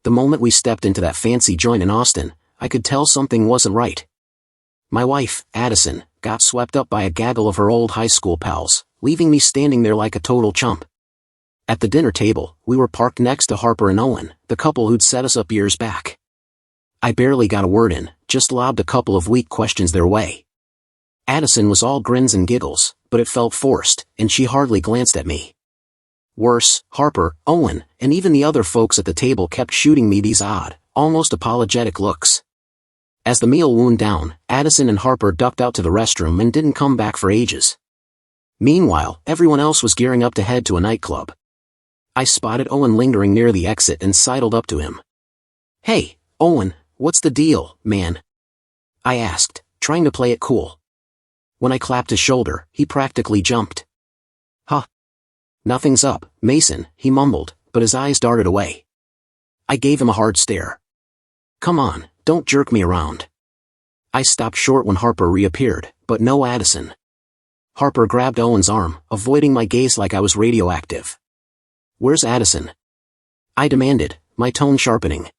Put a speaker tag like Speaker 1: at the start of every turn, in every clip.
Speaker 1: The moment we stepped into that fancy joint in Austin, I could tell something wasn't right. My wife, Addison, got swept up by a gaggle of her old high school pals, leaving me standing there like a total chump. At the dinner table, we were parked next to Harper and Owen, the couple who'd set us up years back. I barely got a word in, just lobbed a couple of weak questions their way. Addison was all grins and giggles, but it felt forced, and she hardly glanced at me. Worse, Harper, Owen, and even the other folks at the table kept shooting me these odd, almost apologetic looks. As the meal wound down, Addison and Harper ducked out to the restroom and didn't come back for ages. Meanwhile, everyone else was gearing up to head to a nightclub. I spotted Owen lingering near the exit and sidled up to him. "Hey, Owen, what's the deal, man?" I asked, trying to play it cool. When I clapped his shoulder, he practically jumped. "Huh? Nothing's up, Mason," he mumbled, but his eyes darted away. I gave him a hard stare. "Come on, don't jerk me around." I stopped short when Harper reappeared, but no Addison. Harper grabbed Owen's arm, avoiding my gaze like I was radioactive. "Where's Addison?" I demanded, my tone sharpening.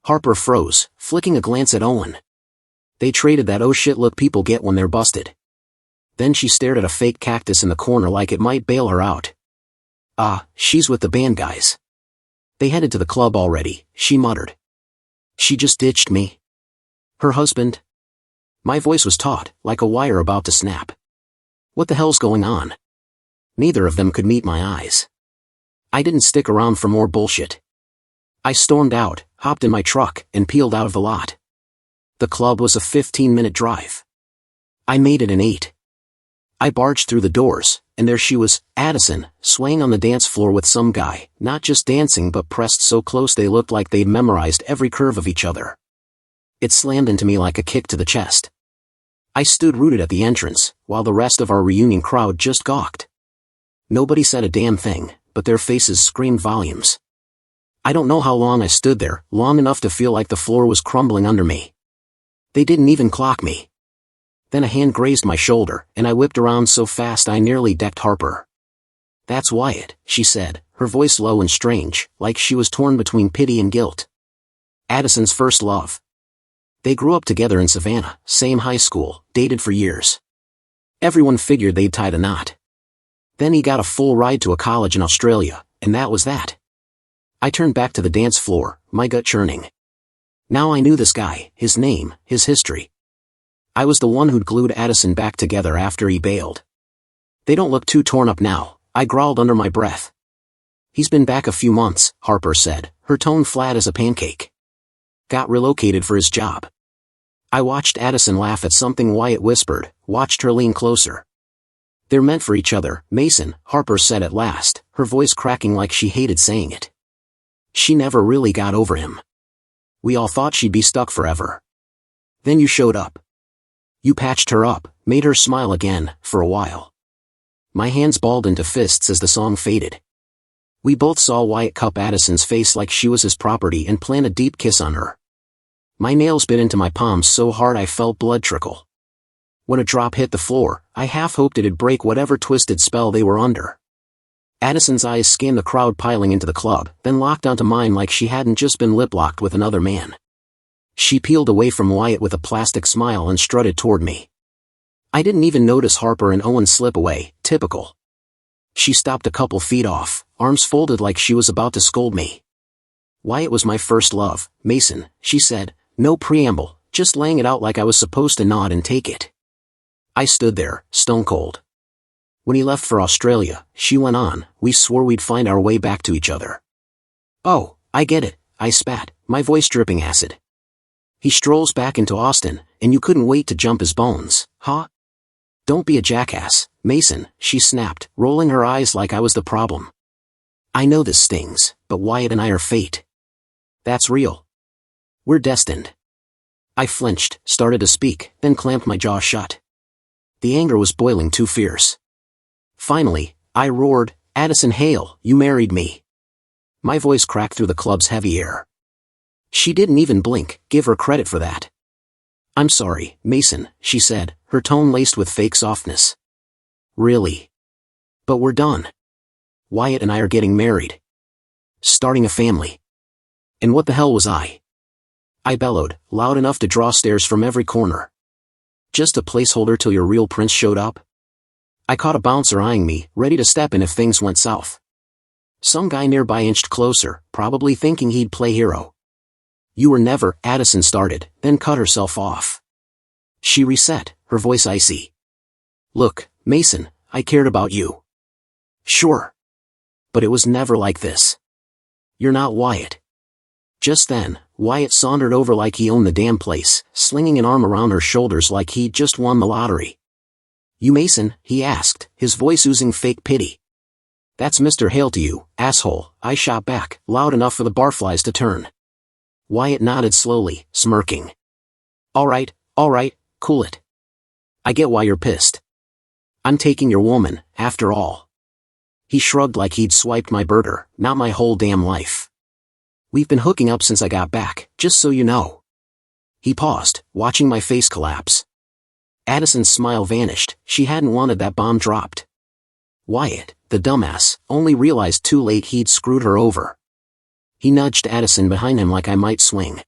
Speaker 1: Harper froze, flicking a glance at Owen. They traded that oh shit look people get when they're busted. Then she stared at a fake cactus in the corner like it might bail her out. She's with the band guys. They headed to the club already," she muttered. "She just ditched me." "Her husband?" My voice was taut, like a wire about to snap. What the hell's going on? Neither of them could meet my eyes. I didn't stick around for more bullshit. I stormed out, hopped in my truck, and peeled out of the lot. The club was a 15-minute drive. I made it in 8. I barged through the doors, and there she was, Addison, swaying on the dance floor with some guy, not just dancing but pressed so close they looked like they'd memorized every curve of each other. It slammed into me like a kick to the chest. I stood rooted at the entrance, while the rest of our reunion crowd just gawked. Nobody said a damn thing, but their faces screamed volumes. I don't know how long I stood there, long enough to feel like the floor was crumbling under me. They didn't even clock me. Then a hand grazed my shoulder, and I whipped around so fast I nearly decked Harper. "That's Wyatt," she said, her voice low and strange, like she was torn between pity and guilt. "Addison's first love. They grew up together in Savannah, same high school, dated for years. Everyone figured they'd tied a knot. Then he got a full ride to a college in Australia, and that was that." I turned back to the dance floor, my gut churning. Now I knew this guy, his name, his history. I was the one who'd glued Addison back together after he bailed. "They don't look too torn up now," I growled under my breath. "He's been back a few months," Harper said, her tone flat as a pancake. "Got relocated for his job." I watched Addison laugh at something Wyatt whispered, watched her lean closer. "They're meant for each other, Mason," Harper said at last, her voice cracking like she hated saying it. "She never really got over him. We all thought she'd be stuck forever. Then you showed up. You patched her up, made her smile again, for a while." My hands balled into fists as the song faded. We both saw Wyatt cup Addison's face like she was his property and plant a deep kiss on her. My nails bit into my palms so hard I felt blood trickle. When a drop hit the floor, I half hoped it'd break whatever twisted spell they were under. Addison's eyes scanned the crowd piling into the club, then locked onto mine like she hadn't just been lip-locked with another man. She peeled away from Wyatt with a plastic smile and strutted toward me. I didn't even notice Harper and Owen slip away, typical. She stopped a couple feet off, arms folded like she was about to scold me. "Wyatt was my first love, Mason," she said, no preamble, just laying it out like I was supposed to nod and take it. I stood there, stone cold. "When he left for Australia," she went on, "we swore we'd find our way back to each other." "Oh, I get it," I spat, my voice dripping acid. "He strolls back into Austin, and you couldn't wait to jump his bones, huh?" "Don't be a jackass, Mason," she snapped, rolling her eyes like I was the problem. "I know this stings, but Wyatt and I are fate. That's real. We're destined." I flinched, started to speak, then clamped my jaw shut. The anger was boiling too fierce. Finally, I roared, "Addison Hale, you married me." My voice cracked through the club's heavy air. She didn't even blink, give her credit for that. "I'm sorry, Mason," she said, her tone laced with fake softness. "Really? But we're done. Wyatt and I are getting married. Starting a family." And what the hell was I? I bellowed, loud enough to draw stares from every corner. Just a placeholder till your real prince showed up? I caught a bouncer eyeing me, ready to step in if things went south. Some guy nearby inched closer, probably thinking he'd play hero. You were never, Addison started, then cut herself off. She reset, her voice icy. Look, Mason, I cared about you. Sure. But it was never like this. You're not Wyatt. Just then, Wyatt sauntered over like he owned the damn place, slinging an arm around her shoulders like he'd just won the lottery. You Mason? He asked, his voice oozing fake pity. That's Mr. Hale to you, asshole, I shot back, loud enough for the barflies to turn. Wyatt nodded slowly, smirking. All right, cool it. I get why you're pissed. I'm taking your woman, after all. He shrugged like he'd swiped my burger, not my whole damn life. We've been hooking up since I got back, just so you know. He paused, watching my face collapse. Addison's smile vanished, she hadn't wanted that bomb dropped. Wyatt, the dumbass, only realized too late he'd screwed her over. He nudged Addison behind him like I might swing.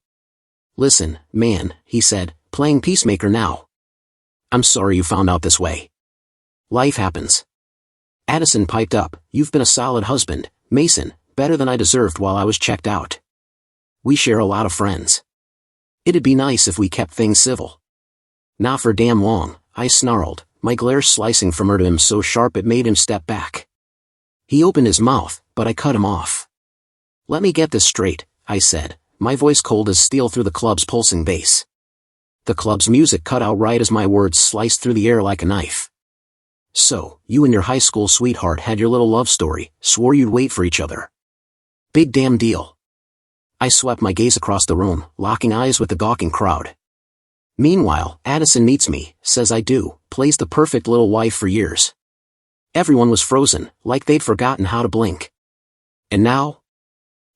Speaker 1: Listen, man, he said, playing peacemaker now. I'm sorry you found out this way. Life happens. Addison piped up, you've been a solid husband, Mason, better than I deserved while I was checked out. We share a lot of friends. It'd be nice if we kept things civil. Not for damn long, I snarled, my glare slicing from her to him so sharp it made him step back. He opened his mouth, but I cut him off. Let me get this straight, I said, my voice cold as steel through the club's pulsing bass. The club's music cut out right as my words sliced through the air like a knife. So, you and your high school sweetheart had your little love story, swore you'd wait for each other. Big damn deal. I swept my gaze across the room, locking eyes with the gawking crowd. Meanwhile, Addison meets me, says I do, plays the perfect little wife for years. Everyone was frozen, like they'd forgotten how to blink. And now?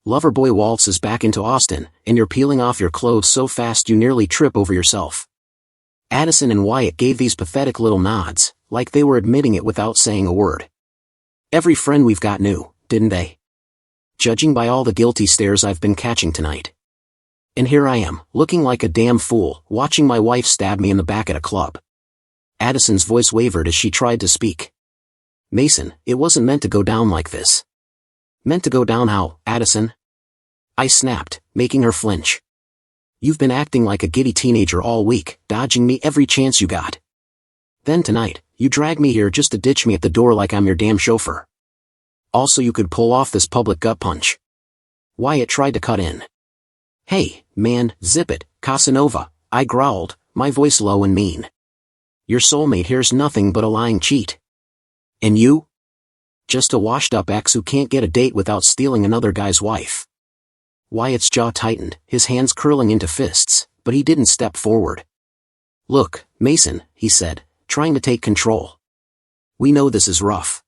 Speaker 1: Loverboy waltzes back into Austin, and you're peeling off your clothes so fast you nearly trip over yourself. Addison and Wyatt gave these pathetic little nods, like they were admitting it without saying a word. Every friend we've got knew, didn't they? Judging by all the guilty stares I've been catching tonight. And here I am, looking like a damn fool, watching my wife stab me in the back at a club. Addison's voice wavered as she tried to speak. Mason, it wasn't meant to go down like this. Meant to go down how, Addison? I snapped, making her flinch. You've been acting like a giddy teenager all week, dodging me every chance you got. Then tonight, you drag me here just to ditch me at the door like I'm your damn chauffeur. Also you could pull off this public gut punch. Wyatt tried to cut in. Hey, man, zip it, Casanova, I growled, my voice low and mean. Your soulmate here's nothing but a lying cheat. And you? Just a washed-up ex who can't get a date without stealing another guy's wife. Wyatt's jaw tightened, his hands curling into fists, but he didn't step forward. Look, Mason, he said, trying to take control. We know this is rough.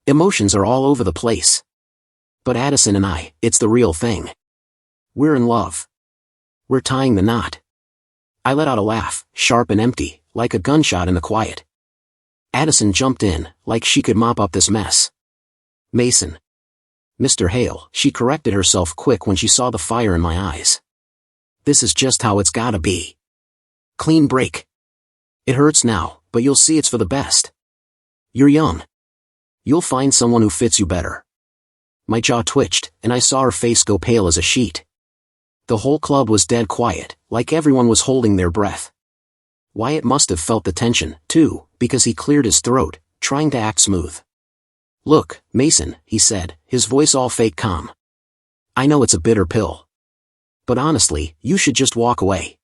Speaker 1: Emotions are all over the place. But Addison and I, it's the real thing. We're in love. We're tying the knot. I let out a laugh, sharp and empty, like a gunshot in the quiet. Addison jumped in, like she could mop up this mess. Mason. Mr. Hale, she corrected herself quick when she saw the fire in my eyes. This is just how it's gotta be. Clean break. It hurts now, but you'll see it's for the best. You're young. You'll find someone who fits you better. My jaw twitched, and I saw her face go pale as a sheet. The whole club was dead quiet, like everyone was holding their breath. Wyatt must have felt the tension, too, because he cleared his throat, trying to act smooth. Look, Mason, he said, his voice all fake calm. I know it's a bitter pill. But honestly, you should just walk away.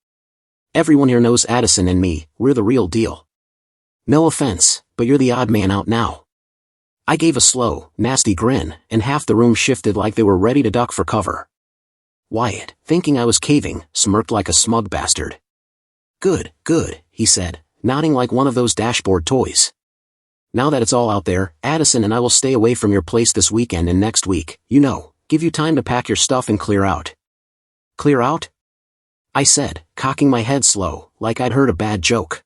Speaker 1: Everyone here knows Addison and me, we're the real deal. No offense, but you're the odd man out now. I gave a slow, nasty grin, and half the room shifted like they were ready to duck for cover. Wyatt, thinking I was caving, smirked like a smug bastard. Good, he said, nodding like one of those dashboard toys. Now that it's all out there, Addison and I will stay away from your place this weekend and next week, you know, give you time to pack your stuff and clear out. Clear out? I said, cocking my head slow, like I'd heard a bad joke.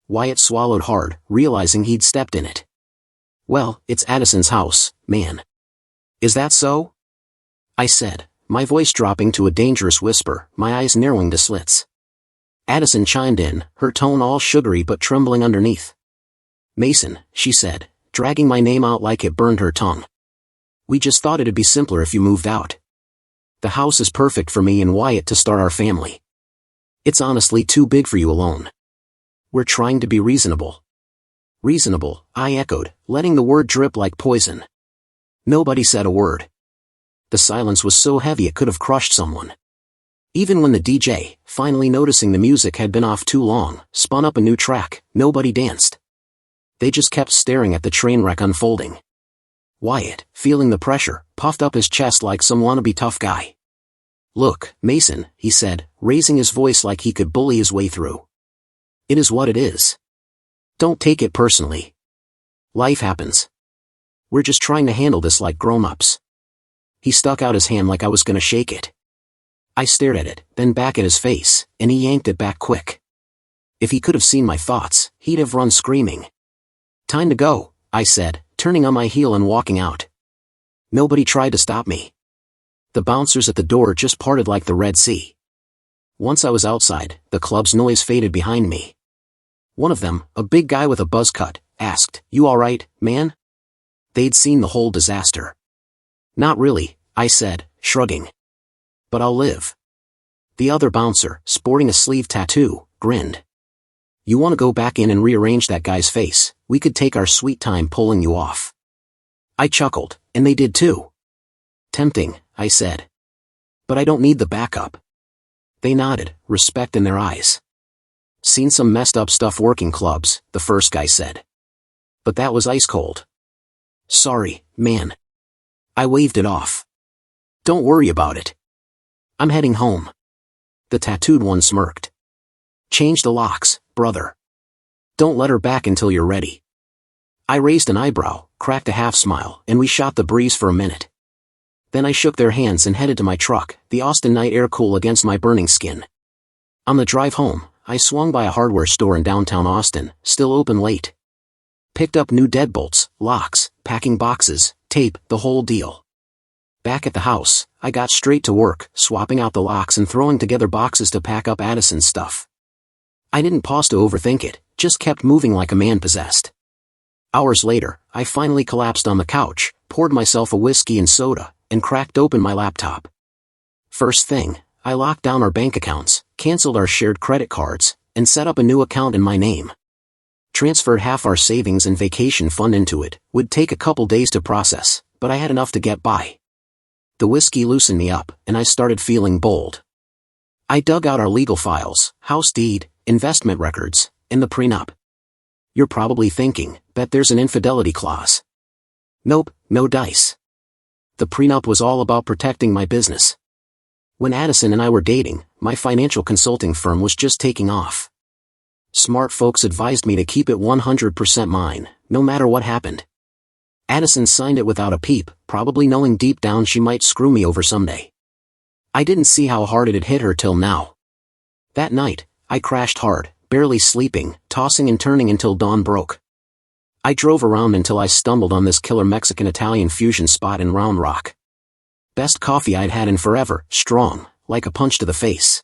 Speaker 1: Wyatt swallowed hard, realizing he'd stepped in it. Well, it's Addison's house, man. Is that so? I said, my voice dropping to a dangerous whisper, my eyes narrowing to slits. Addison chimed in, her tone all sugary but trembling underneath. "Mason," she said, dragging my name out like it burned her tongue. "We just thought it'd be simpler if you moved out. The house is perfect for me and Wyatt to start our family. It's honestly too big for you alone. We're trying to be reasonable." "Reasonable," I echoed, letting the word drip like poison. Nobody said a word. The silence was so heavy it could have crushed someone. Even when the DJ, finally noticing the music had been off too long, spun up a new track, nobody danced. They just kept staring at the train wreck unfolding. Wyatt, feeling the pressure, puffed up his chest like some wannabe tough guy. "Look, Mason," he said, raising his voice like he could bully his way through. "It is what it is. Don't take it personally. Life happens. We're just trying to handle this like grown-ups." He stuck out his hand like I was gonna shake it. I stared at it, then back at his face, and he yanked it back quick. If he could have seen my thoughts, he'd have run screaming. "Time to go," I said, turning on my heel and walking out. Nobody tried to stop me. The bouncers at the door just parted like the Red Sea. Once I was outside, the club's noise faded behind me. One of them, a big guy with a buzz cut, asked, "You all right, man?" They'd seen the whole disaster. "Not really," I said, shrugging. "But I'll live." The other bouncer, sporting a sleeve tattoo, grinned. "You want to go back in and rearrange that guy's face? We could take our sweet time pulling you off." I chuckled, and they did too. "Tempting," I said. "But I don't need the backup." They nodded, respect in their eyes. "Seen some messed up stuff working clubs," the first guy said. "But that was ice cold." "Sorry, man." I waved it off. "Don't worry about it. I'm heading home." The tattooed one smirked. "Change the locks, brother. Don't let her back until you're ready." I raised an eyebrow, cracked a half smile, and we shot the breeze for a minute. Then I shook their hands and headed to my truck, the Austin night air cool against my burning skin. On the drive home, I swung by a hardware store in downtown Austin, still open late. Picked up new deadbolts, locks, packing boxes, tape, the whole deal. Back at the house, I got straight to work, swapping out the locks and throwing together boxes to pack up Addison's stuff. I didn't pause to overthink it, just kept moving like a man possessed. Hours later, I finally collapsed on the couch, poured myself a whiskey and soda, and cracked open my laptop. First thing, I locked down our bank accounts, canceled our shared credit cards, and set up a new account in my name. Transferred half our savings and vacation fund into it. Would take a couple days to process, but I had enough to get by. The whiskey loosened me up, and I started feeling bold. I dug out our legal files, house deed, investment records, and the prenup. You're probably thinking, bet there's an infidelity clause. Nope, no dice. The prenup was all about protecting my business. When Addison and I were dating, my financial consulting firm was just taking off. Smart folks advised me to keep it 100% mine, no matter what happened. Addison signed it without a peep, probably knowing deep down she might screw me over someday. I didn't see how hard it'd hit her till now. That night, I crashed hard, barely sleeping, tossing and turning until dawn broke. I drove around until I stumbled on this killer Mexican-Italian fusion spot in Round Rock. Best coffee I'd had in forever, strong, like a punch to the face.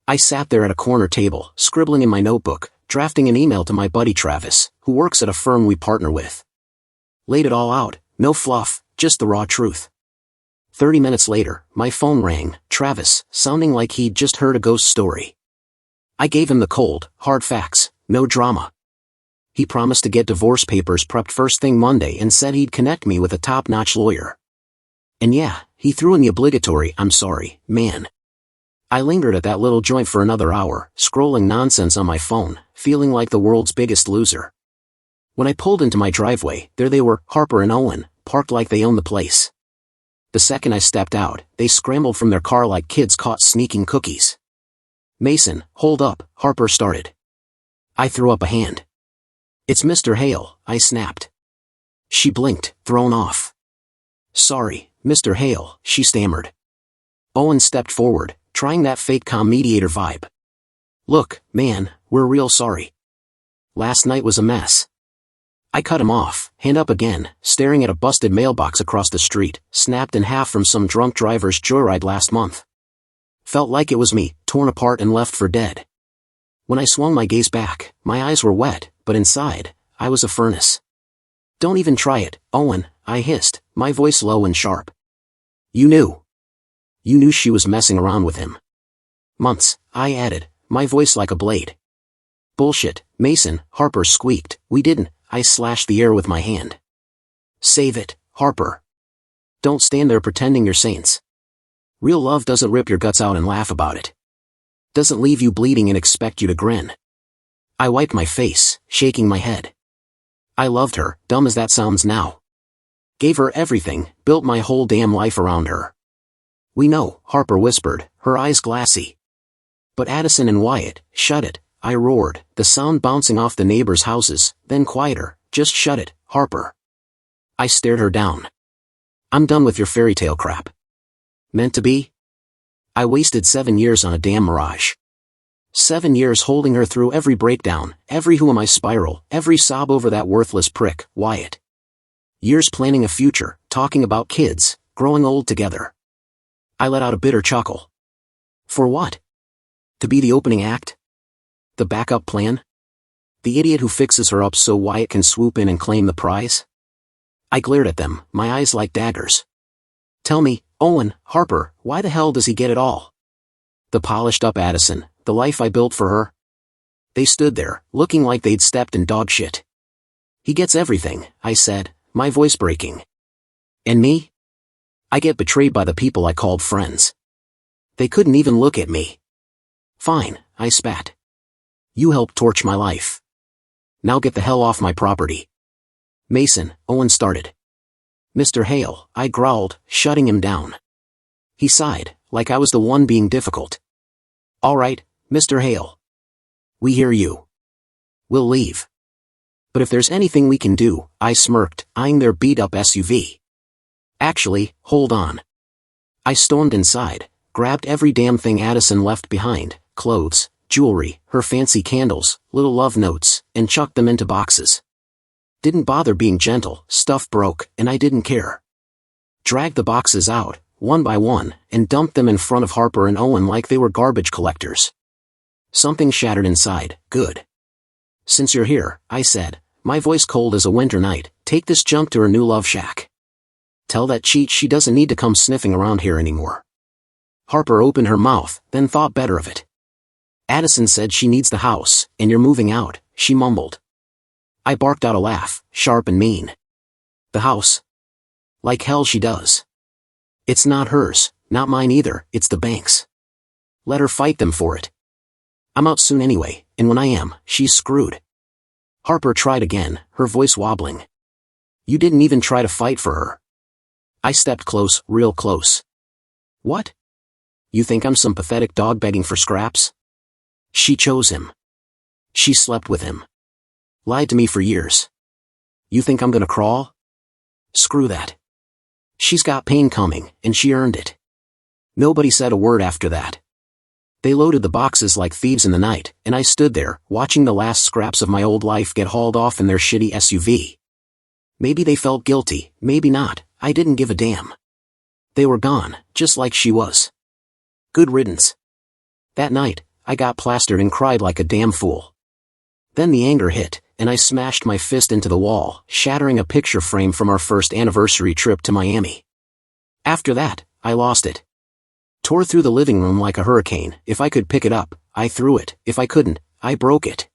Speaker 1: I sat there at a corner table, scribbling in my notebook, drafting an email to my buddy Travis, who works at a firm we partner with. Laid it all out, no fluff, just the raw truth. 30 minutes later, my phone rang, Travis, sounding like he'd just heard a ghost story. I gave him the cold, hard facts, no drama. He promised to get divorce papers prepped first thing Monday and said he'd connect me with a top-notch lawyer. And yeah, he threw in the obligatory, "I'm sorry, man." I lingered at that little joint for another hour, scrolling nonsense on my phone, feeling like the world's biggest loser. When I pulled into my driveway, there they were, Harper and Owen, parked like they owned the place. The second I stepped out, they scrambled from their car like kids caught sneaking cookies. "Mason, hold up," Harper started. I threw up a hand. "It's Mr. Hale," I snapped. She blinked, thrown off. "Sorry, Mr. Hale," she stammered. Owen stepped forward, trying that fake calm mediator vibe. "Look, man, we're real sorry. Last night was a mess." I cut him off, hand up again, staring at a busted mailbox across the street, snapped in half from some drunk driver's joyride last month. Felt like it was me, torn apart and left for dead. When I swung my gaze back, my eyes were wet, but inside, I was a furnace. Don't even try it, Owen, I hissed, my voice low and sharp. You knew. You knew she was messing around with him. Months, I added, my voice like a blade. Bullshit, Mason, Harper squeaked. We didn't. I slashed the air with my hand. Save it, Harper. Don't stand there pretending you're saints. Real love doesn't rip your guts out and laugh about it. Doesn't leave you bleeding and expect you to grin. I wiped my face, shaking my head. I loved her, dumb as that sounds now. Gave her everything, built my whole damn life around her. We know, Harper whispered, her eyes glassy. But Addison and Wyatt, shut it, I roared, the sound bouncing off the neighbors' houses, then quieter, just shut it, Harper. I stared her down. I'm done with your fairy tale crap. Meant to be? I wasted 7 years on a damn mirage. 7 years holding her through every breakdown, every who am I spiral, every sob over that worthless prick, Wyatt. Years planning a future, talking about kids, growing old together. I let out a bitter chuckle. For what? To be the opening act? The backup plan? The idiot who fixes her up so Wyatt can swoop in and claim the prize? I glared at them, my eyes like daggers. Tell me, Owen, Harper, why the hell does he get it all? The polished-up Addison, the life I built for her? They stood there, looking like they'd stepped in dog shit. He gets everything, I said, my voice breaking. And me? I get betrayed by the people I called friends. They couldn't even look at me. Fine, I spat. You helped torch my life. Now get the hell off my property. Mason, Owen started. Mr. Hale, I growled, shutting him down. He sighed, like I was the one being difficult. All right, Mr. Hale. We hear you. We'll leave. But if there's anything we can do, I smirked, eyeing their beat-up SUV. Actually, hold on. I stormed inside, grabbed every damn thing Addison left behind, clothes, jewelry, her fancy candles, little love notes, and chucked them into boxes. Didn't bother being gentle, stuff broke, and I didn't care. Dragged the boxes out, one by one, and dumped them in front of Harper and Owen like they were garbage collectors. Something shattered inside, good. Since you're here, I said, my voice cold as a winter night, take this junk to her new love shack. Tell that cheat she doesn't need to come sniffing around here anymore. Harper opened her mouth, then thought better of it. Addison said she needs the house, and you're moving out, she mumbled. I barked out a laugh, sharp and mean. The house? Like hell she does. It's not hers, not mine either, it's the bank's. Let her fight them for it. I'm out soon anyway, and when I am, she's screwed. Harper tried again, her voice wobbling. You didn't even try to fight for her. I stepped close, real close. What? You think I'm some pathetic dog begging for scraps? She chose him. She slept with him. Lied to me for years. You think I'm gonna crawl? Screw that. She's got pain coming, and she earned it. Nobody said a word after that. They loaded the boxes like thieves in the night, and I stood there, watching the last scraps of my old life get hauled off in their shitty SUV. Maybe they felt guilty, maybe not, I didn't give a damn. They were gone, just like she was. Good riddance. That night, I got plastered and cried like a damn fool. Then the anger hit, and I smashed my fist into the wall, shattering a picture frame from our first anniversary trip to Miami. After that, I lost it. Tore through the living room like a hurricane. If I could pick it up, I threw it. If I couldn't, I broke it.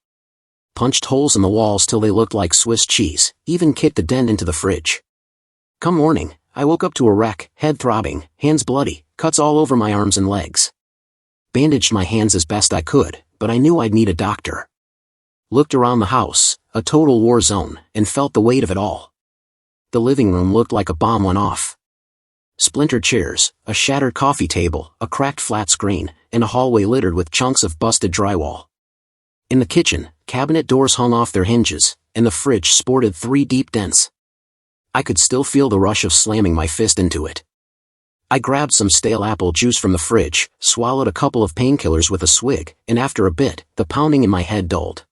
Speaker 1: Punched holes in the walls till they looked like Swiss cheese, even kicked a dent into the fridge. Come morning, I woke up to a wreck, head throbbing, hands bloody, cuts all over my arms and legs. Bandaged my hands as best I could, but I knew I'd need a doctor. Looked around the house, a total war zone, and felt the weight of it all. The living room looked like a bomb went off. Splintered chairs, a shattered coffee table, a cracked flat screen, and a hallway littered with chunks of busted drywall. In the kitchen, cabinet doors hung off their hinges, and the fridge sported 3 deep dents. I could still feel the rush of slamming my fist into it. I grabbed some stale apple juice from the fridge, swallowed a couple of painkillers with a swig, and after a bit, the pounding in my head dulled.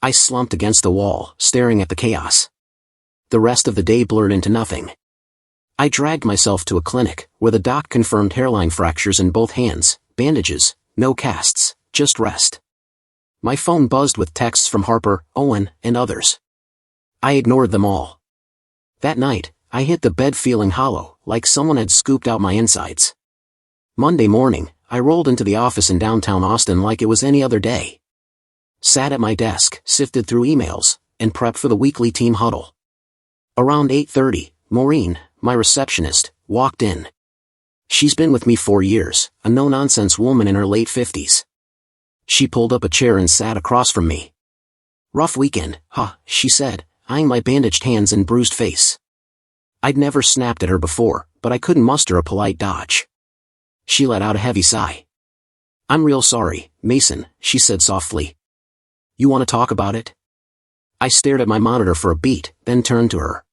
Speaker 1: I slumped against the wall, staring at the chaos. The rest of the day blurred into nothing. I dragged myself to a clinic, where the doc confirmed hairline fractures in both hands, bandages, no casts, just rest. My phone buzzed with texts from Harper, Owen, and others. I ignored them all. That night, I hit the bed feeling hollow, like someone had scooped out my insides. Monday morning, I rolled into the office in downtown Austin like it was any other day. Sat at my desk, sifted through emails, and prepped for the weekly team huddle. Around 8:30, Maureen, my receptionist, walked in. She's been with me 4 years, a no-nonsense woman in her late 50s. She pulled up a chair and sat across from me. "Rough weekend, huh?" she said, eyeing my bandaged hands and bruised face. I'd never snapped at her before, but I couldn't muster a polite dodge. She let out a heavy sigh. "I'm real sorry, Mason," she said softly. "You want to talk about it?" I stared at my monitor for a beat, then turned to her.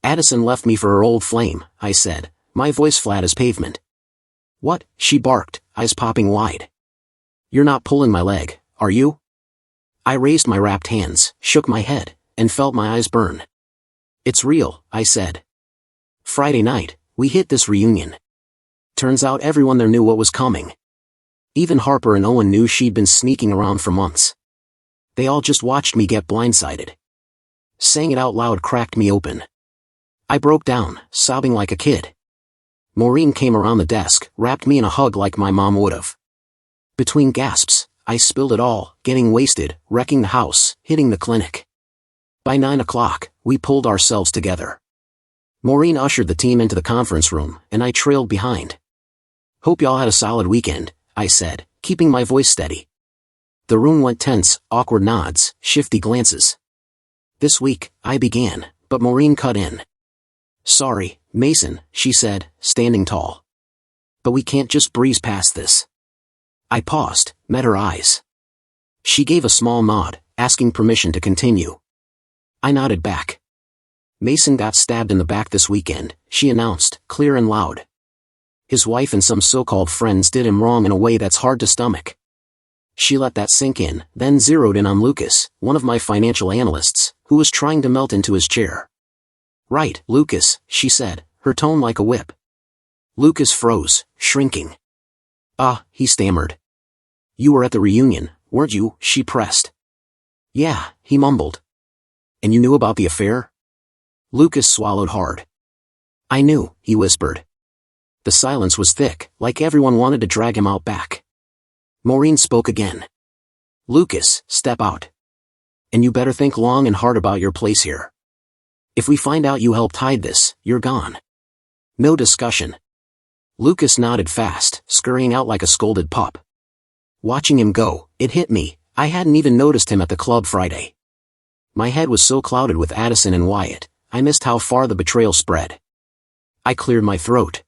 Speaker 1: "Addison left me for her old flame," I said, my voice flat as pavement. "What?" she barked, eyes popping wide. "You're not pulling my leg, are you?" I raised my wrapped hands, shook my head, and felt my eyes burn. "It's real," I said. Friday night, we hit this reunion. Turns out everyone there knew what was coming. Even Harper and Owen knew she'd been sneaking around for months. They all just watched me get blindsided. Saying it out loud cracked me open. I broke down, sobbing like a kid. Maureen came around the desk, wrapped me in a hug like my mom would've. Between gasps, I spilled it all, getting wasted, wrecking the house, hitting the clinic. By 9 o'clock, we pulled ourselves together. Maureen ushered the team into the conference room, and I trailed behind. "Hope y'all had a solid weekend," I said, keeping my voice steady. The room went tense, awkward nods, shifty glances. "This week," I began, but Maureen cut in. "Sorry, Mason," she said, standing tall. "But we can't just breeze past this." I paused, met her eyes. She gave a small nod, asking permission to continue. I nodded back. "Mason got stabbed in the back this weekend," she announced, clear and loud. "His wife and some so-called friends did him wrong in a way that's hard to stomach." She let that sink in, then zeroed in on Lucas, one of my financial analysts, who was trying to melt into his chair. "Right, Lucas," she said, her tone like a whip. Lucas froze, shrinking. He stammered. "You were at the reunion, weren't you?" she pressed. "Yeah," he mumbled. "And you knew about the affair?" Lucas swallowed hard. "I knew," he whispered. The silence was thick, like everyone wanted to drag him out back. Maureen spoke again. "Lucas, step out. And you better think long and hard about your place here. If we find out you helped hide this, you're gone. No discussion." Lucas nodded fast, scurrying out like a scolded pup. Watching him go, it hit me, I hadn't even noticed him at the club Friday. My head was so clouded with Addison and Wyatt, I missed how far the betrayal spread. I cleared my throat.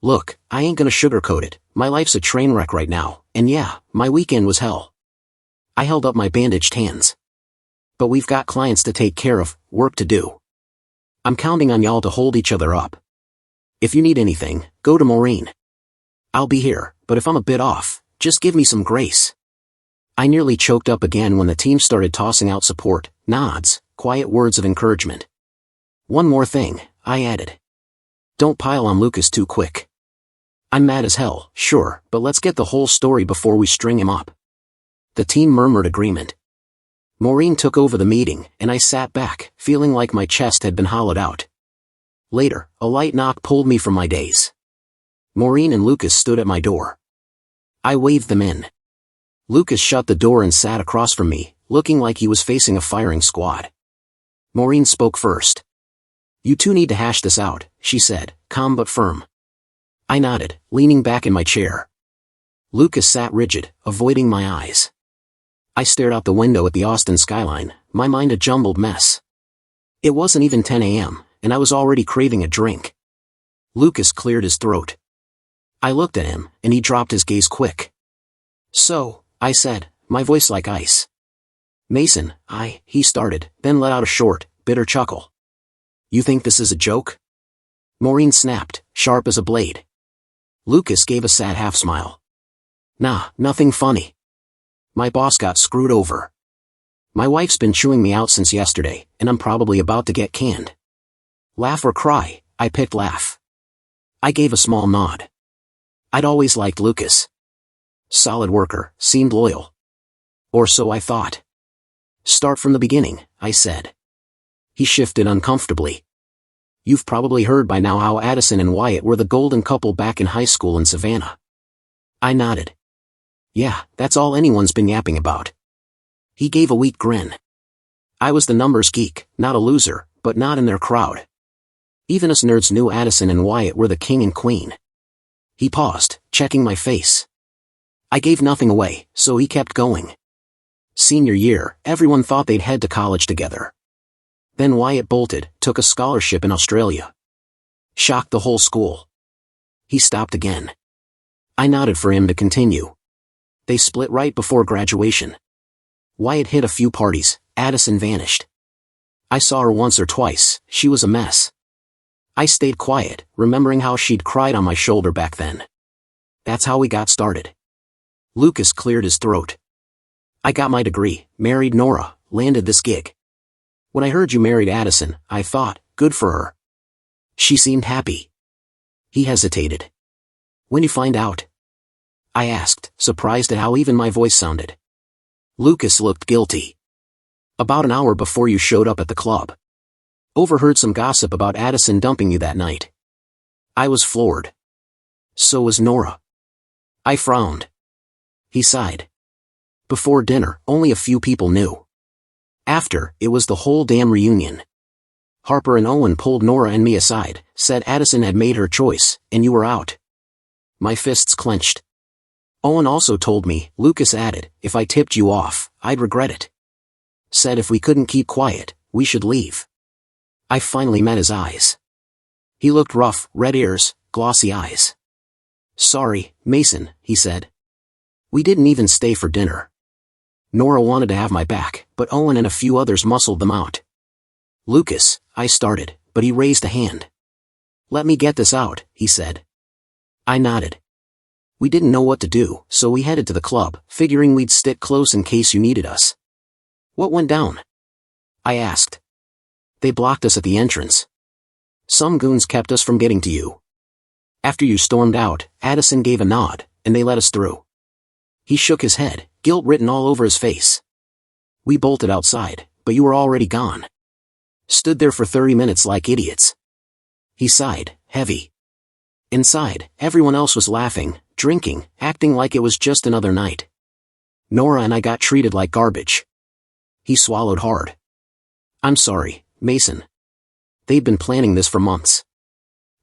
Speaker 1: "Look, I ain't gonna sugarcoat it, my life's a train wreck right now, and yeah, my weekend was hell." I held up my bandaged hands. "But we've got clients to take care of, work to do. I'm counting on y'all to hold each other up. If you need anything, go to Maureen. I'll be here, but if I'm a bit off, just give me some grace." I nearly choked up again when the team started tossing out support, nods, quiet words of encouragement. "One more thing," I added. "Don't pile on Lucas too quick. I'm mad as hell, sure, but let's get the whole story before we string him up." The team murmured agreement. Maureen took over the meeting, and I sat back, feeling like my chest had been hollowed out. Later, a light knock pulled me from my daze. Maureen and Lucas stood at my door. I waved them in. Lucas shut the door and sat across from me, looking like he was facing a firing squad. Maureen spoke first. "You two need to hash this out," she said, calm but firm. I nodded, leaning back in my chair. Lucas sat rigid, avoiding my eyes. I stared out the window at the Austin skyline, my mind a jumbled mess. It wasn't even 10 a.m., and I was already craving a drink. Lucas cleared his throat. I looked at him, and he dropped his gaze quick. "So," I said, my voice like ice. "Mason, he started, then let out a short, bitter chuckle. "You think this is a joke?" Maureen snapped, sharp as a blade. Lucas gave a sad half-smile. "Nah, nothing funny. My boss got screwed over." My wife's been chewing me out since yesterday, and I'm probably about to get canned. Laugh or cry, I picked laugh. I gave a small nod. I'd always liked Lucas. Solid worker, seemed loyal. Or so I thought. Start from the beginning, I said. He shifted uncomfortably. You've probably heard by now how Addison and Wyatt were the golden couple back in high school in Savannah. I nodded. Yeah, that's all anyone's been yapping about. He gave a weak grin. I was the numbers geek, not a loser, but not in their crowd. Even us nerds knew Addison and Wyatt were the king and queen. He paused, checking my face. I gave nothing away, so he kept going. Senior year, everyone thought they'd head to college together. Then Wyatt bolted, took a scholarship in Australia. Shocked the whole school. He stopped again. I nodded for him to continue. They split right before graduation. Wyatt hit a few parties, Addison vanished. I saw her once or twice, she was a mess. I stayed quiet, remembering how she'd cried on my shoulder back then. That's how we got started. Lucas cleared his throat. I got my degree, married Nora, landed this gig. When I heard you married Addison, I thought, good for her. She seemed happy. He hesitated. When you find out? I asked, surprised at how even my voice sounded. Lucas looked guilty. About an hour before you showed up at the club. Overheard some gossip about Addison dumping you that night. I was floored. So was Nora. I frowned. He sighed. Before dinner, only a few people knew. After, it was the whole damn reunion. Harper and Owen pulled Nora and me aside, said Addison had made her choice, and you were out. My fists clenched. Owen also told me, Lucas added, if I tipped you off, I'd regret it. Said if we couldn't keep quiet, we should leave. I finally met his eyes. He looked rough, red ears, glossy eyes. Sorry, Mason, he said. We didn't even stay for dinner. Nora wanted to have my back, but Owen and a few others muscled them out. Lucas, I started, but he raised a hand. Let me get this out, he said. I nodded. We didn't know what to do, so we headed to the club, figuring we'd stick close in case you needed us. What went down? I asked. They blocked us at the entrance. Some goons kept us from getting to you. After you stormed out, Addison gave a nod, and they let us through. He shook his head, guilt written all over his face. We bolted outside, but you were already gone. Stood there for 30 minutes like idiots. He sighed, heavy. Inside, everyone else was laughing, drinking, acting like it was just another night. Nora and I got treated like garbage. He swallowed hard. I'm sorry, Mason. They'd been planning this for months.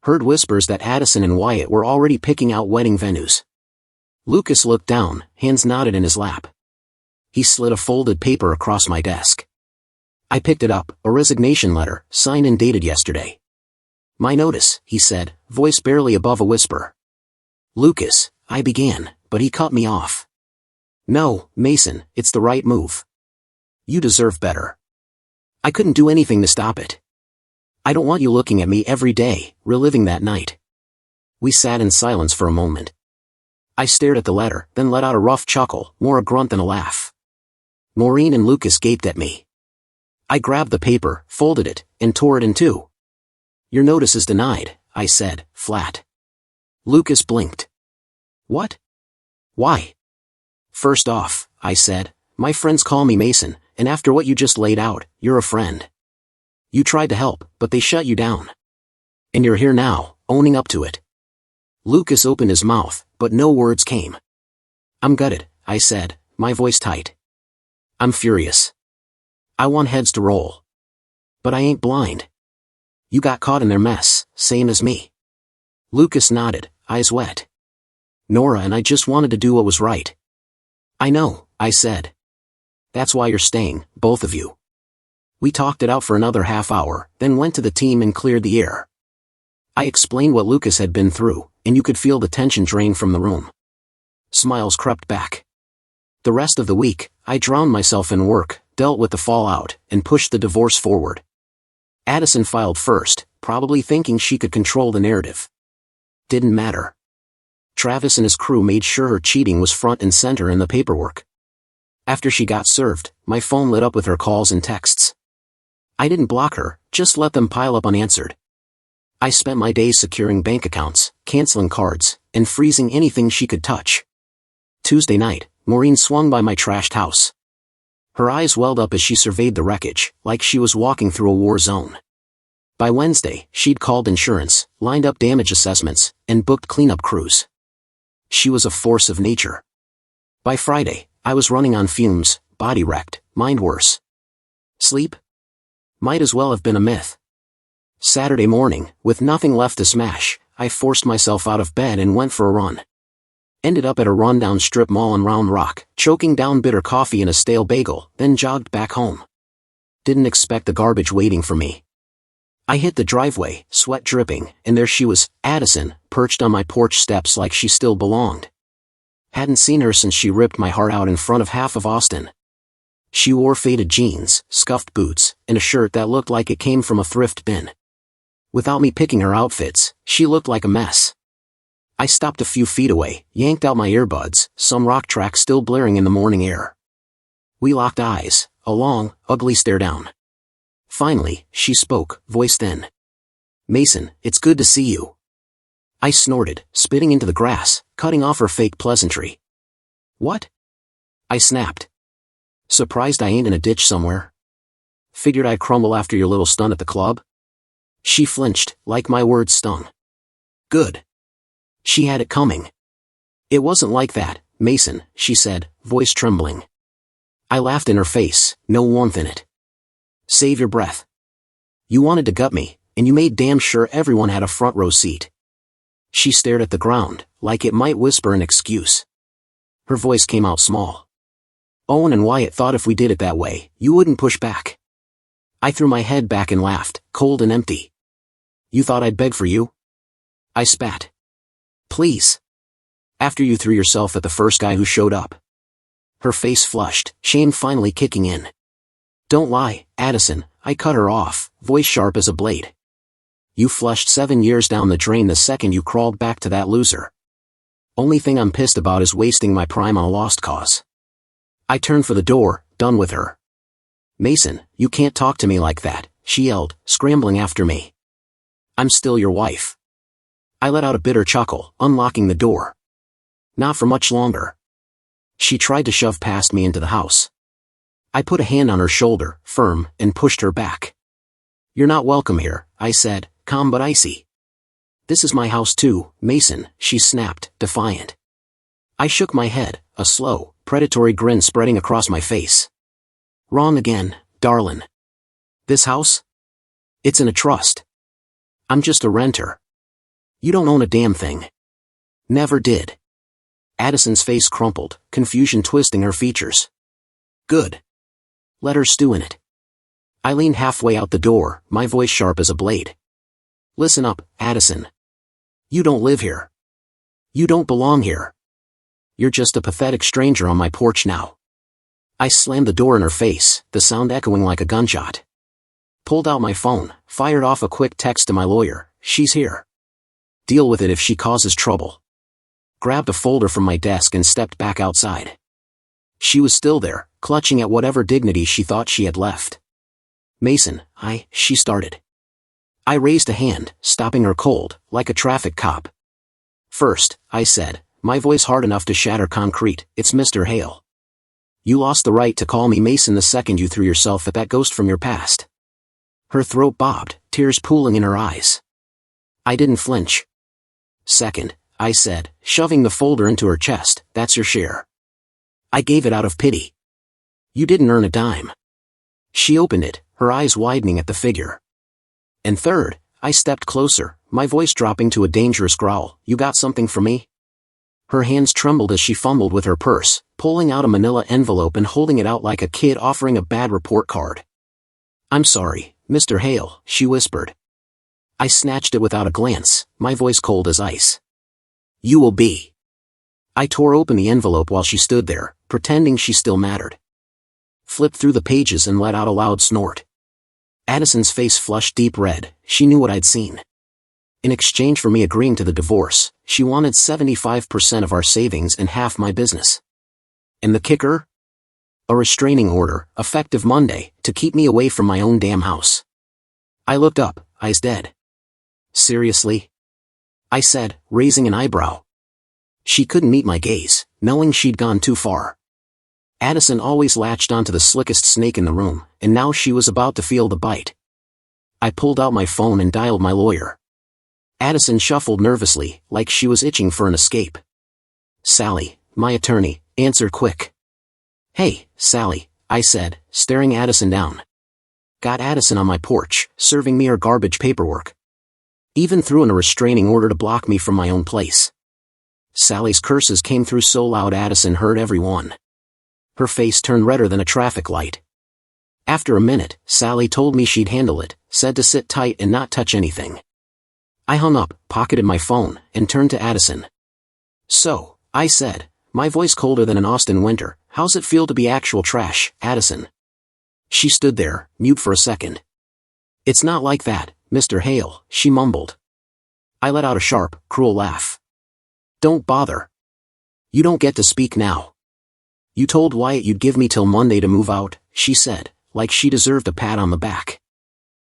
Speaker 1: Heard whispers that Addison and Wyatt were already picking out wedding venues. Lucas looked down, hands knotted in his lap. He slid a folded paper across my desk. I picked it up, a resignation letter, signed and dated yesterday. My notice, he said, voice barely above a whisper. Lucas, I began, but he cut me off. No, Mason, it's the right move. You deserve better. I couldn't do anything to stop it. I don't want you looking at me every day, reliving that night. We sat in silence for a moment. I stared at the letter, then let out a rough chuckle, more a grunt than a laugh. Maureen and Lucas gaped at me. I grabbed the paper, folded it, and tore it in two. Your notice is denied, I said, flat. Lucas blinked. What? Why? First off, I said, my friends call me Mason, and after what you just laid out, you're a friend. You tried to help, but they shut you down. And you're here now, owning up to it. Lucas opened his mouth, but no words came. I'm gutted, I said, my voice tight. I'm furious. I want heads to roll. But I ain't blind. You got caught in their mess, same as me. Lucas nodded, eyes wet. Nora and I just wanted to do what was right. I know, I said. That's why you're staying, both of you. We talked it out for another half hour, then went to the team and cleared the air. I explained what Lucas had been through, and you could feel the tension drain from the room. Smiles crept back. The rest of the week, I drowned myself in work, dealt with the fallout, and pushed the divorce forward. Addison filed first, probably thinking she could control the narrative. Didn't matter. Travis and his crew made sure her cheating was front and center in the paperwork. After she got served, my phone lit up with her calls and texts. I didn't block her, just let them pile up unanswered. I spent my days securing bank accounts, canceling cards, and freezing anything she could touch. Tuesday night, Maureen swung by my trashed house. Her eyes welled up as she surveyed the wreckage, like she was walking through a war zone. By Wednesday, she'd called insurance, lined up damage assessments, and booked cleanup crews. She was a force of nature. By Friday, I was running on fumes, body wrecked, mind worse. Sleep? Might as well have been a myth. Saturday morning, with nothing left to smash, I forced myself out of bed and went for a run. Ended up at a rundown strip mall in Round Rock, choking down bitter coffee and a stale bagel, then jogged back home. Didn't expect the garbage waiting for me. I hit the driveway, sweat dripping, and there she was, Addison, perched on my porch steps like she still belonged. Hadn't seen her since she ripped my heart out in front of half of Austin. She wore faded jeans, scuffed boots, and a shirt that looked like it came from a thrift bin. Without me picking her outfits, she looked like a mess. I stopped a few feet away, yanked out my earbuds, some rock track still blaring in the morning air. We locked eyes, a long, ugly stare down. Finally, she spoke, voice thin. "Mason, it's good to see you." I snorted, spitting into the grass, cutting off her fake pleasantry. "What?" I snapped. "Surprised I ain't in a ditch somewhere? Figured I'd crumble after your little stunt at the club?" She flinched, like my words stung. Good. She had it coming. "It wasn't like that, Mason," she said, voice trembling. I laughed in her face, no warmth in it. "Save your breath. You wanted to gut me, and you made damn sure everyone had a front row seat." She stared at the ground, like it might whisper an excuse. Her voice came out small. "Owen and Wyatt thought if we did it that way, you wouldn't push back." I threw my head back and laughed, cold and empty. "You thought I'd beg for you?" I spat. "Please. After you threw yourself at the first guy who showed up." Her face flushed, shame finally kicking in. "Don't lie, Addison," I cut her off, voice sharp as a blade. "You flushed 7 years down the drain the second you crawled back to that loser. Only thing I'm pissed about is wasting my prime on a lost cause." I turned for the door, done with her. "Mason, you can't talk to me like that," she yelled, scrambling after me. "I'm still your wife." I let out a bitter chuckle, unlocking the door. "Not for much longer." She tried to shove past me into the house. I put a hand on her shoulder, firm, and pushed her back. "You're not welcome here," I said, calm but icy. "This is my house too, Mason," she snapped, defiant. I shook my head, a slow, predatory grin spreading across my face. "Wrong again, darlin'. This house? It's in a trust. I'm just a renter. You don't own a damn thing. Never did." Addison's face crumpled, confusion twisting her features. "Good. Let her stew in it." I leaned halfway out the door, my voice sharp as a blade. "Listen up, Addison. You don't live here. You don't belong here. You're just a pathetic stranger on my porch now." I slammed the door in her face, the sound echoing like a gunshot. Pulled out my phone, fired off a quick text to my lawyer, "She's here. Deal with it if she causes trouble." Grabbed a folder from my desk and stepped back outside. She was still there, clutching at whatever dignity she thought she had left. "Mason, she started. I raised a hand, stopping her cold, like a traffic cop. "First," I said, my voice hard enough to shatter concrete, "it's Mr. Hale. You lost the right to call me Mason the second you threw yourself at that ghost from your past." Her throat bobbed, tears pooling in her eyes. I didn't flinch. "Second," I said, shoving the folder into her chest, "that's your share. I gave it out of pity. You didn't earn a dime." She opened it, her eyes widening at the figure. "And third," I stepped closer, my voice dropping to a dangerous growl, "you got something for me?" Her hands trembled as she fumbled with her purse, pulling out a manila envelope and holding it out like a kid offering a bad report card. "I'm sorry, Mr. Hale," she whispered. I snatched it without a glance, my voice cold as ice. "You will be." I tore open the envelope while she stood there, pretending she still mattered. Flipped through the pages and let out a loud snort. Addison's face flushed deep red, she knew what I'd seen. In exchange for me agreeing to the divorce, she wanted 75% of our savings and half my business. And the kicker? A restraining order, effective Monday, to keep me away from my own damn house. I looked up, eyes dead. Seriously? I said, raising an eyebrow. She couldn't meet my gaze, knowing she'd gone too far. Addison always latched onto the slickest snake in the room, and now she was about to feel the bite. I pulled out my phone and dialed my lawyer. Addison shuffled nervously, like she was itching for an escape. Sally, my attorney, answered quick. Hey, Sally, I said, staring Addison down. Got Addison on my porch, serving me her garbage paperwork. Even threw in a restraining order to block me from my own place. Sally's curses came through so loud Addison heard every one. Her face turned redder than a traffic light. After a minute, Sally told me she'd handle it, said to sit tight and not touch anything. I hung up, pocketed my phone, and turned to Addison. So, I said, my voice colder than an Austin winter, how's it feel to be actual trash, Addison? She stood there, mute for a second. It's not like that, Mr. Hale, she mumbled. I let out a sharp, cruel laugh. Don't bother. You don't get to speak now. You told Wyatt you'd give me till Monday to move out, she said, like she deserved a pat on the back.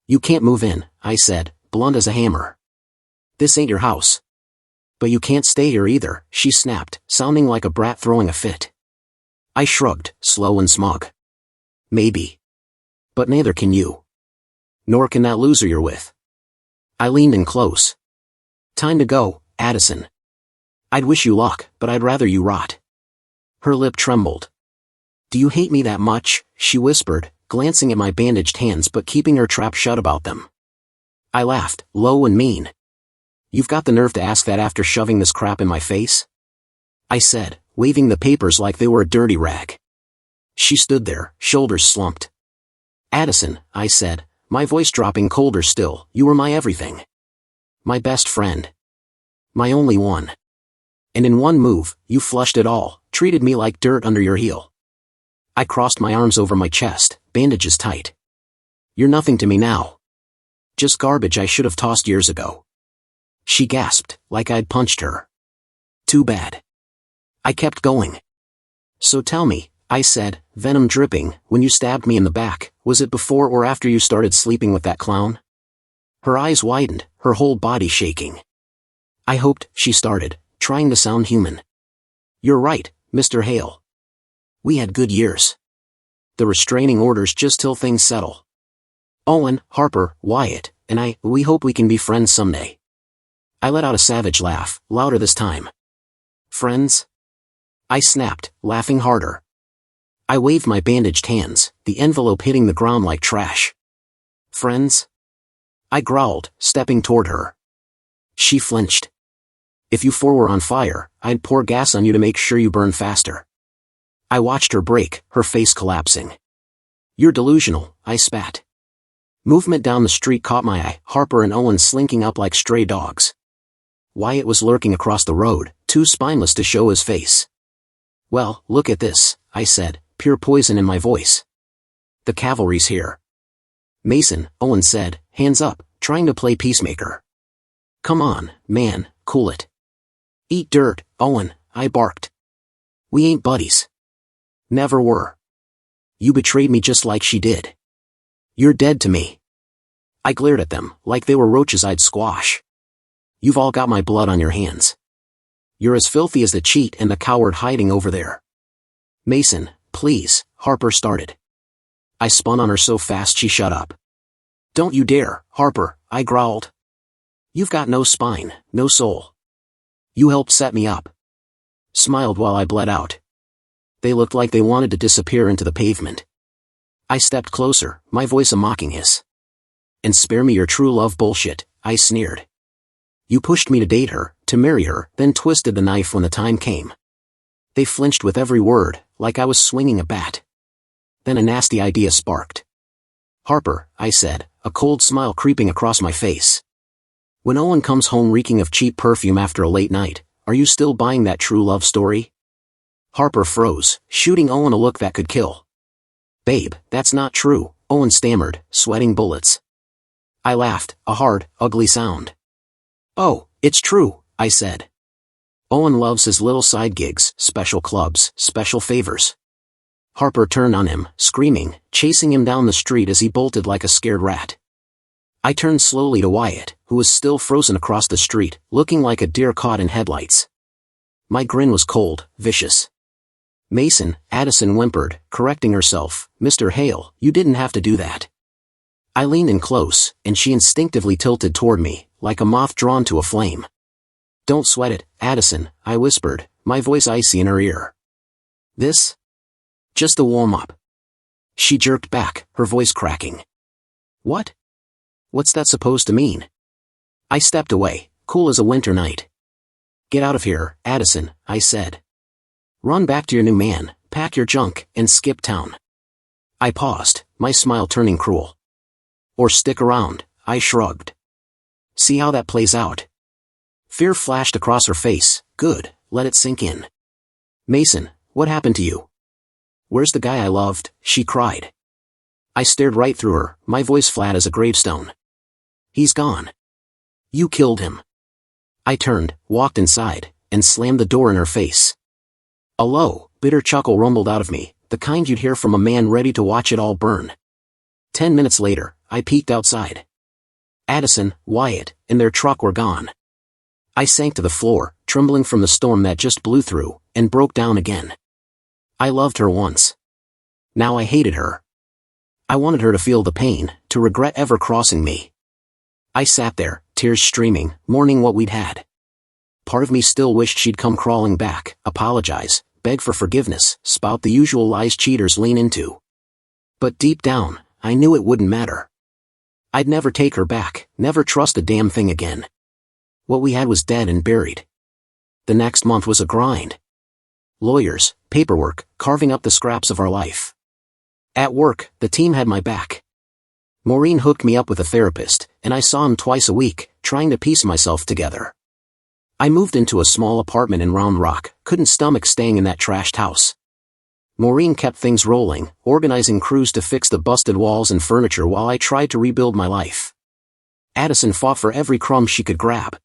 Speaker 1: You can't move in, I said, blunt as a hammer. This ain't your house. But you can't stay here either, she snapped, sounding like a brat throwing a fit. I shrugged, slow and smug. Maybe. But neither can you. Nor can that loser you're with. I leaned in close. Time to go, Addison. I'd wish you luck, but I'd rather you rot. Her lip trembled. Do you hate me that much? She whispered, glancing at my bandaged hands but keeping her trap shut about them. I laughed, low and mean. You've got the nerve to ask that after shoving this crap in my face? I said, waving the papers like they were a dirty rag. She stood there, shoulders slumped. Addison, I said, my voice dropping colder still, you were my everything. My best friend. My only one. And in one move, you flushed it all, treated me like dirt under your heel. I crossed my arms over my chest, bandages tight. You're nothing to me now. Just garbage I should have tossed years ago. She gasped, like I'd punched her. Too bad. I kept going. So tell me, I said, venom dripping, when you stabbed me in the back, was it before or after you started sleeping with that clown? Her eyes widened, her whole body shaking. I hoped, she started, trying to sound human. You're right, Mr. Hale. We had good years. The restraining orders just till things settle. Owen, Harper, Wyatt, and we hope we can be friends someday. I let out a savage laugh, louder this time. Friends? I snapped, laughing harder. I waved my bandaged hands, the envelope hitting the ground like trash. Friends? I growled, stepping toward her. She flinched. If you four were on fire, I'd pour gas on you to make sure you burn faster. I watched her break, her face collapsing. You're delusional, I spat. Movement down the street caught my eye, Harper and Owen slinking up like stray dogs. Wyatt was lurking across the road, too spineless to show his face. Well, look at this, I said, pure poison in my voice. The cavalry's here. Mason, Owen said, hands up, trying to play peacemaker. Come on, man, cool it. Eat dirt, Owen, I barked. We ain't buddies. Never were. You betrayed me just like she did. You're dead to me. I glared at them, like they were roaches I'd squash. You've all got my blood on your hands. You're as filthy as the cheat and the coward hiding over there. Mason, please, Harper started. I spun on her so fast she shut up. Don't you dare, Harper, I growled. You've got no spine, no soul. You helped set me up. Smiled while I bled out. They looked like they wanted to disappear into the pavement. I stepped closer, my voice a mocking hiss. And spare me your true love bullshit, I sneered. You pushed me to date her, to marry her, then twisted the knife when the time came. They flinched with every word, like I was swinging a bat. Then a nasty idea sparked. Harper, I said, a cold smile creeping across my face. When Owen comes home reeking of cheap perfume after a late night, are you still buying that true love story? Harper froze, shooting Owen a look that could kill. Babe, that's not true, Owen stammered, sweating bullets. I laughed, a hard, ugly sound. Oh, it's true, I said. Owen loves his little side gigs, special clubs, special favors. Harper turned on him, screaming, chasing him down the street as he bolted like a scared rat. I turned slowly to Wyatt, who was still frozen across the street, looking like a deer caught in headlights. My grin was cold, vicious. "Mason," Addison whimpered, correcting herself, "Mr. Hale, you didn't have to do that." I leaned in close, and she instinctively tilted toward me, like a moth drawn to a flame. "Don't sweat it, Addison," I whispered, my voice icy in her ear. "This? Just a warm-up." She jerked back, her voice cracking. "What? What's that supposed to mean?" I stepped away, cool as a winter night. "Get out of here, Addison," I said. "Run back to your new man, pack your junk, and skip town." I paused, my smile turning cruel. "Or stick around," I shrugged. "See how that plays out." Fear flashed across her face. "Good, let it sink in." "Mason, what happened to you?" "Where's the guy I loved?" she cried. I stared right through her, my voice flat as a gravestone. "He's gone. You killed him." I turned, walked inside, and slammed the door in her face. A low, bitter chuckle rumbled out of me, the kind you'd hear from a man ready to watch it all burn. 10 minutes later, I peeked outside. Addison, Wyatt, and their truck were gone. I sank to the floor, trembling from the storm that just blew through, and broke down again. I loved her once. Now I hated her. I wanted her to feel the pain, to regret ever crossing me. I sat there, tears streaming, mourning what we'd had. Part of me still wished she'd come crawling back, apologize, beg for forgiveness, spout the usual lies cheaters lean into. But deep down, I knew it wouldn't matter. I'd never take her back, never trust a damn thing again. What we had was dead and buried. The next month was a grind. Lawyers, paperwork, carving up the scraps of our life. At work, the team had my back. Maureen hooked me up with a therapist, and I saw him twice a week, trying to piece myself together. I moved into a small apartment in Round Rock, couldn't stomach staying in that trashed house. Maureen kept things rolling, organizing crews to fix the busted walls and furniture while I tried to rebuild my life. Addison fought for every crumb she could grab.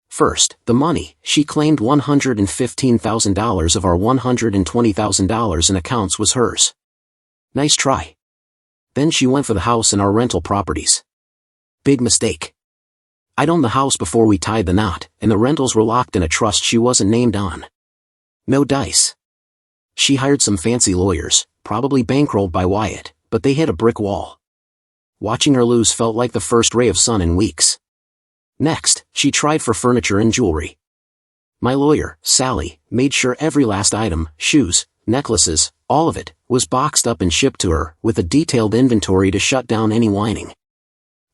Speaker 1: First, the money. She claimed $115,000 of our $120,000 in accounts was hers. Nice try. Then she went for the house and our rental properties. Big mistake. I'd owned the house before we tied the knot, and the rentals were locked in a trust she wasn't named on. No dice. She hired some fancy lawyers, probably bankrolled by Wyatt, but they hit a brick wall. Watching her lose felt like the first ray of sun in weeks. Next, she tried for furniture and jewelry. My lawyer, Sally, made sure every last item, shoes, necklaces, all of it, was boxed up and shipped to her, with a detailed inventory to shut down any whining.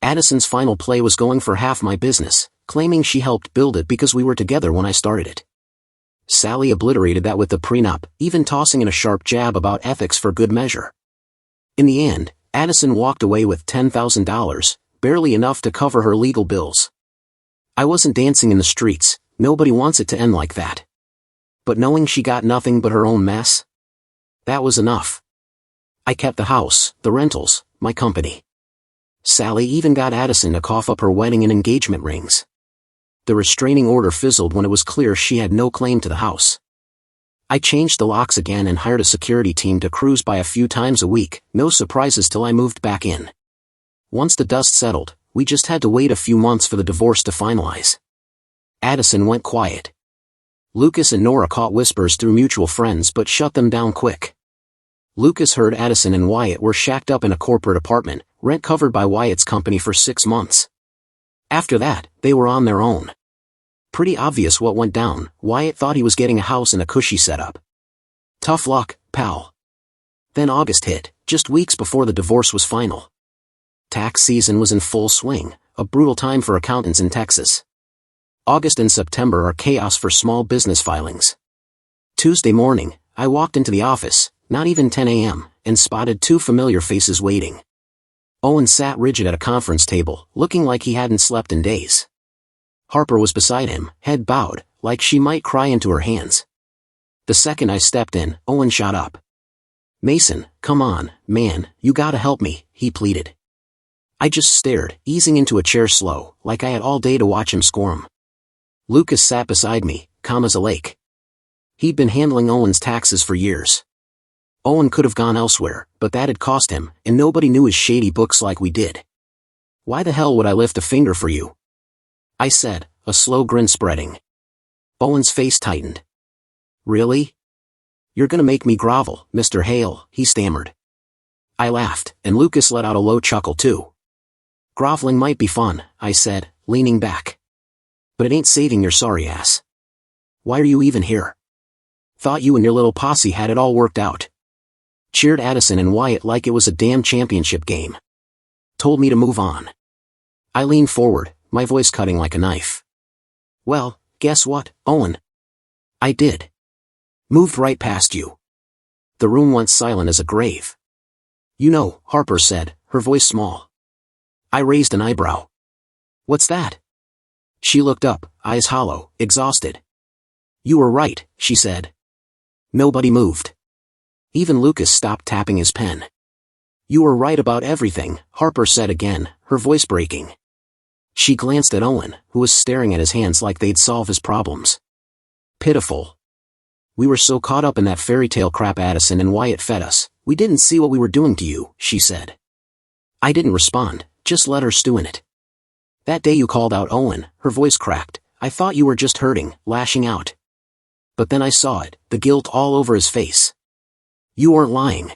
Speaker 1: Addison's final play was going for half my business, claiming she helped build it because we were together when I started it. Sally obliterated that with the prenup, even tossing in a sharp jab about ethics for good measure. In the end, Addison walked away with $10,000, barely enough to cover her legal bills. I wasn't dancing in the streets, nobody wants it to end like that. But knowing she got nothing but her own mess? That was enough. I kept the house, the rentals, my company. Sally even got Addison to cough up her wedding and engagement rings. The restraining order fizzled when it was clear she had no claim to the house. I changed the locks again and hired a security team to cruise by a few times a week, no surprises till I moved back in. Once the dust settled, we just had to wait a few months for the divorce to finalize. Addison went quiet. Lucas and Nora caught whispers through mutual friends but shut them down quick. Lucas heard Addison and Wyatt were shacked up in a corporate apartment, rent covered by Wyatt's company for 6 months. After that, they were on their own. Pretty obvious what went down. Wyatt thought he was getting a house in a cushy setup. Tough luck, pal. Then August hit, just weeks before the divorce was final. Tax season was in full swing, a brutal time for accountants in Texas. August and September are chaos for small business filings. Tuesday morning, I walked into the office, not even 10 a.m., and spotted 2 familiar faces waiting. Owen sat rigid at a conference table, looking like he hadn't slept in days. Harper was beside him, head bowed, like she might cry into her hands. The second I stepped in, Owen shot up. "Mason, come on, man, you gotta help me," he pleaded. I just stared, easing into a chair slow, like I had all day to watch him squirm. Lucas sat beside me, calm as a lake. He'd been handling Owen's taxes for years. Owen could have gone elsewhere, but that had cost him, and nobody knew his shady books like we did. Why the hell would I lift a finger for you? I said, a slow grin spreading. Owen's face tightened. Really? You're gonna make me grovel, Mr. Hale, he stammered. I laughed, and Lucas let out a low chuckle too. Groveling might be fun, I said, leaning back. But it ain't saving your sorry ass. Why are you even here? Thought you and your little posse had it all worked out. Cheered Addison and Wyatt like it was a damn championship game. Told me to move on. I leaned forward, my voice cutting like a knife. Well, guess what, Owen? I did. Moved right past you. The room went silent as a grave. You know, Harper said, her voice small. I raised an eyebrow. What's that? She looked up, eyes hollow, exhausted. You were right, she said. Nobody moved. Even Lucas stopped tapping his pen. You were right about everything, Harper said again, her voice breaking. She glanced at Owen, who was staring at his hands like they'd solve his problems. Pitiful. We were so caught up in that fairy tale crap Addison and Wyatt fed us, we didn't see what we were doing to you, she said. I didn't respond, just let her stew in it. That day you called out Owen, her voice cracked, I thought you were just hurting, lashing out. But then I saw it, the guilt all over his face. You weren't lying.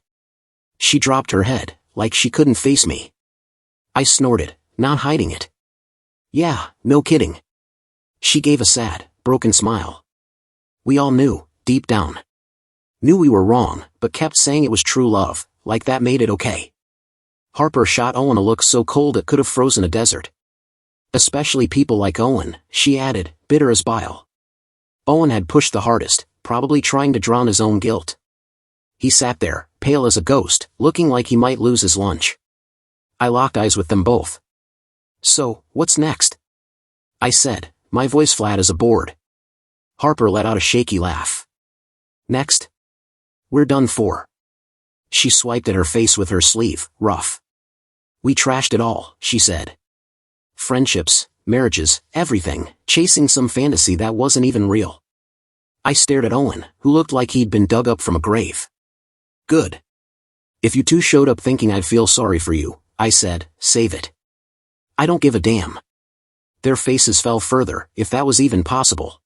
Speaker 1: She dropped her head, like she couldn't face me. I snorted, not hiding it. Yeah, no kidding. She gave a sad, broken smile. We all knew, deep down. Knew we were wrong, but kept saying it was true love, like that made it okay. Harper shot Owen a look so cold it could have frozen a desert. Especially people like Owen, she added, bitter as bile. Owen had pushed the hardest, probably trying to drown his own guilt. He sat there, pale as a ghost, looking like he might lose his lunch. I locked eyes with them both. So, what's next? I said, my voice flat as a board. Harper let out a shaky laugh. Next? We're done for. She swiped at her face with her sleeve, rough. We trashed it all, she said. Friendships, marriages, everything, chasing some fantasy that wasn't even real. I stared at Owen, who looked like he'd been dug up from a grave. Good. If you two showed up thinking I'd feel sorry for you, I said, save it. I don't give a damn. Their faces fell further, if that was even possible.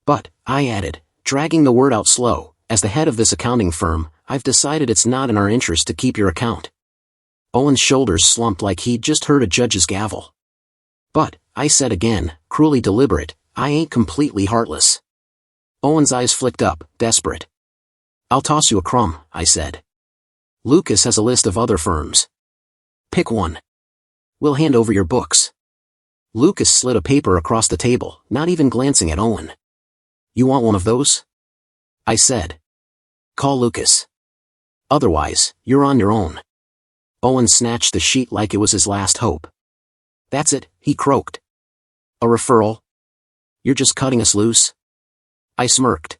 Speaker 1: But, I added, dragging the word out slow, as the head of this accounting firm, I've decided it's not in our interest to keep your account. Owen's shoulders slumped like he'd just heard a judge's gavel. But, I said again, cruelly deliberate, I ain't completely heartless. Owen's eyes flicked up, desperate. I'll toss you a crumb, I said. Lucas has a list of other firms. Pick one. We'll hand over your books. Lucas slid a paper across the table, not even glancing at Owen. You want one of those? I said. Call Lucas. Otherwise, you're on your own. Owen snatched the sheet like it was his last hope. That's it, he croaked. A referral? You're just cutting us loose? I smirked.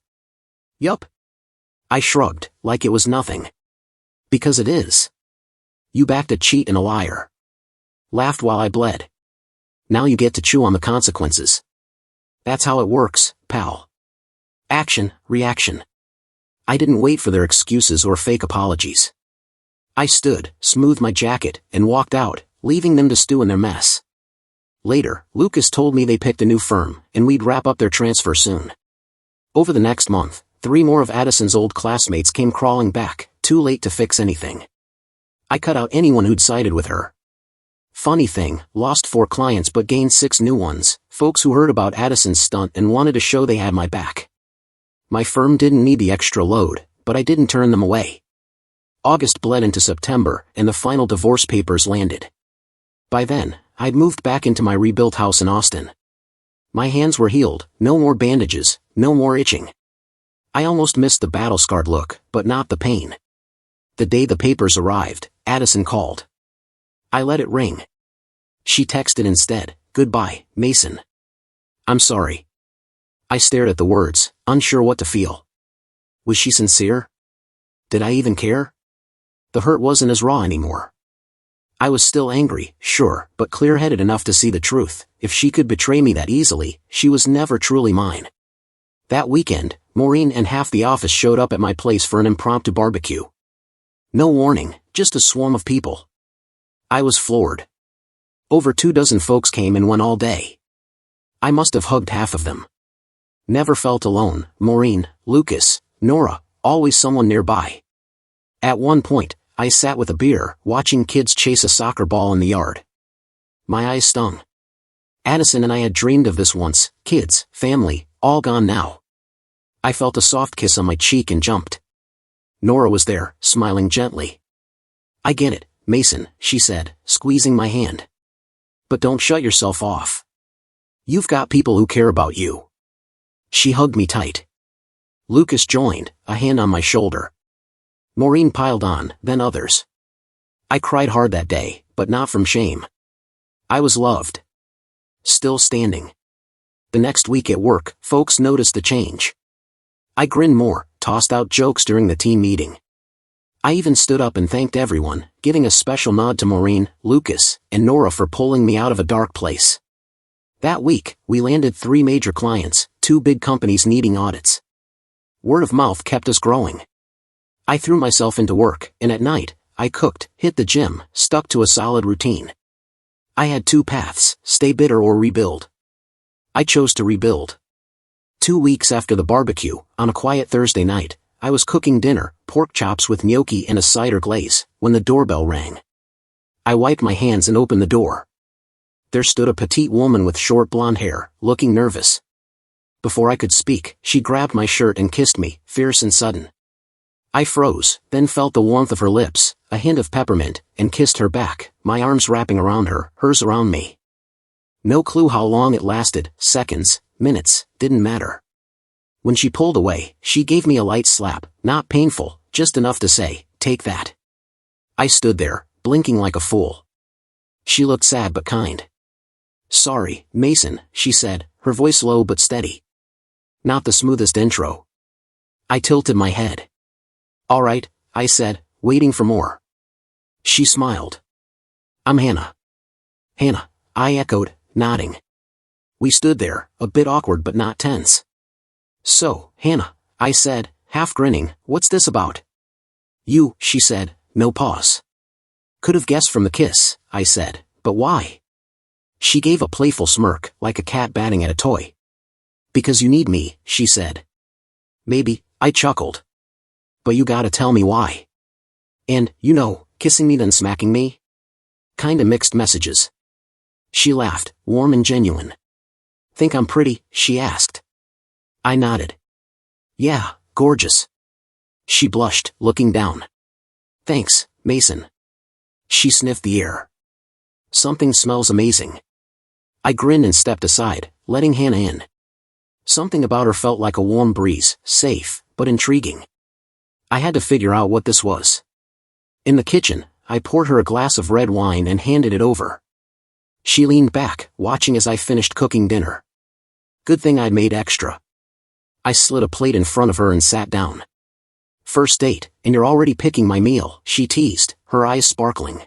Speaker 1: Yup. I shrugged, like it was nothing. Because it is. You backed a cheat and a liar. Laughed while I bled. Now you get to chew on the consequences. That's how it works, pal. Action, reaction. I didn't wait for their excuses or fake apologies. I stood, smoothed my jacket, and walked out, leaving them to stew in their mess. Later, Lucas told me they picked a new firm, and we'd wrap up their transfer soon. Over the next month, 3 more of Addison's old classmates came crawling back, too late to fix anything. I cut out anyone who'd sided with her. Funny thing, lost 4 clients but gained 6 new ones, folks who heard about Addison's stunt and wanted to show they had my back. My firm didn't need the extra load, but I didn't turn them away. August bled into September, and the final divorce papers landed. By then, I'd moved back into my rebuilt house in Austin. My hands were healed, no more bandages, no more itching. I almost missed the battle-scarred look, but not the pain. The day the papers arrived, Addison called. I let it ring. She texted instead, "Goodbye, Mason. I'm sorry." I stared at the words, unsure what to feel. Was she sincere? Did I even care? The hurt wasn't as raw anymore. I was still angry, sure, but clear-headed enough to see the truth. If she could betray me that easily, she was never truly mine. That weekend, Maureen and half the office showed up at my place for an impromptu barbecue. No warning, just a swarm of people. I was floored. Over 24 folks came and went all day. I must have hugged half of them. Never felt alone. Maureen, Lucas, Nora, always someone nearby. At one point, I sat with a beer, watching kids chase a soccer ball in the yard. My eyes stung. Addison and I had dreamed of this once, kids, family, all gone now. I felt a soft kiss on my cheek and jumped. Nora was there, smiling gently. I get it, Mason, she said, squeezing my hand. But don't shut yourself off. You've got people who care about you. She hugged me tight. Lucas joined, a hand on my shoulder. Maureen piled on, then others. I cried hard that day, but not from shame. I was loved. Still standing. The next week at work, folks noticed the change. I grinned more, tossed out jokes during the team meeting. I even stood up and thanked everyone, giving a special nod to Maureen, Lucas, and Nora for pulling me out of a dark place. That week, we landed 3 major clients, 2 big companies needing audits. Word of mouth kept us growing. I threw myself into work, and at night, I cooked, hit the gym, stuck to a solid routine. I had 2 paths, stay bitter or rebuild. I chose to rebuild. 2 weeks after the barbecue, on a quiet Thursday night, I was cooking dinner, pork chops with gnocchi and a cider glaze, when the doorbell rang. I wiped my hands and opened the door. There stood a petite woman with short blonde hair, looking nervous. Before I could speak, she grabbed my shirt and kissed me, fierce and sudden. I froze, then felt the warmth of her lips, a hint of peppermint, and kissed her back, my arms wrapping around her, hers around me. No clue how long it lasted, seconds, minutes, didn't matter. When she pulled away, she gave me a light slap, not painful, just enough to say, "Take that." I stood there, blinking like a fool. She looked sad but kind. "Sorry, Mason," she said, her voice low but steady. Not the smoothest intro. I tilted my head. "All right," I said, waiting for more. She smiled. "I'm Hannah." "Hannah," I echoed, nodding. We stood there, a bit awkward but not tense. "So, Hannah," I said, half grinning, "what's this about?" "You," she said, no pause. "Could have guessed from the kiss," I said, "but why?" She gave a playful smirk, like a cat batting at a toy. "Because you need me," she said. "Maybe," I chuckled. "But you gotta tell me why." "And, kissing me then smacking me? Kinda mixed messages." She laughed, warm and genuine. "Think I'm pretty?" she asked. I nodded. "Yeah, gorgeous." She blushed, looking down. "Thanks, Mason." She sniffed the air. "Something smells amazing." I grinned and stepped aside, letting Hannah in. Something about her felt like a warm breeze, safe, but intriguing. I had to figure out what this was. In the kitchen, I poured her a glass of red wine and handed it over. She leaned back, watching as I finished cooking dinner. Good thing I'd made extra. I slid a plate in front of her and sat down. "First date, and you're already picking my meal," she teased, her eyes sparkling.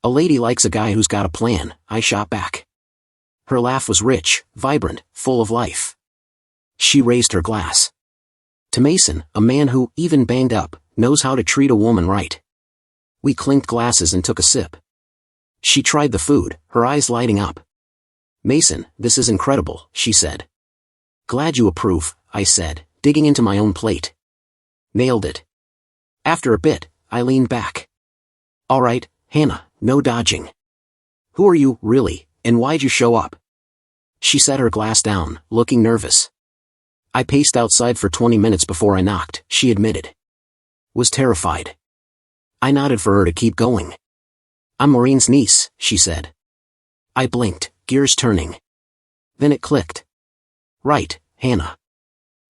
Speaker 1: "A lady likes a guy who's got a plan," I shot back. Her laugh was rich, vibrant, full of life. She raised her glass. "To Mason, a man who, even banged up, knows how to treat a woman right." We clinked glasses and took a sip. She tried the food, her eyes lighting up. "Mason, this is incredible," she said. "Glad you approve," I said, digging into my own plate. "Nailed it." After a bit, I leaned back. "All right, Hannah, no dodging. Who are you, really, and why'd you show up?" She set her glass down, looking nervous. "I paced outside for 20 minutes before I knocked," she admitted. "Was terrified." I nodded for her to keep going. "I'm Maureen's niece," she said. I blinked, gears turning. Then it clicked. "Right, Hannah.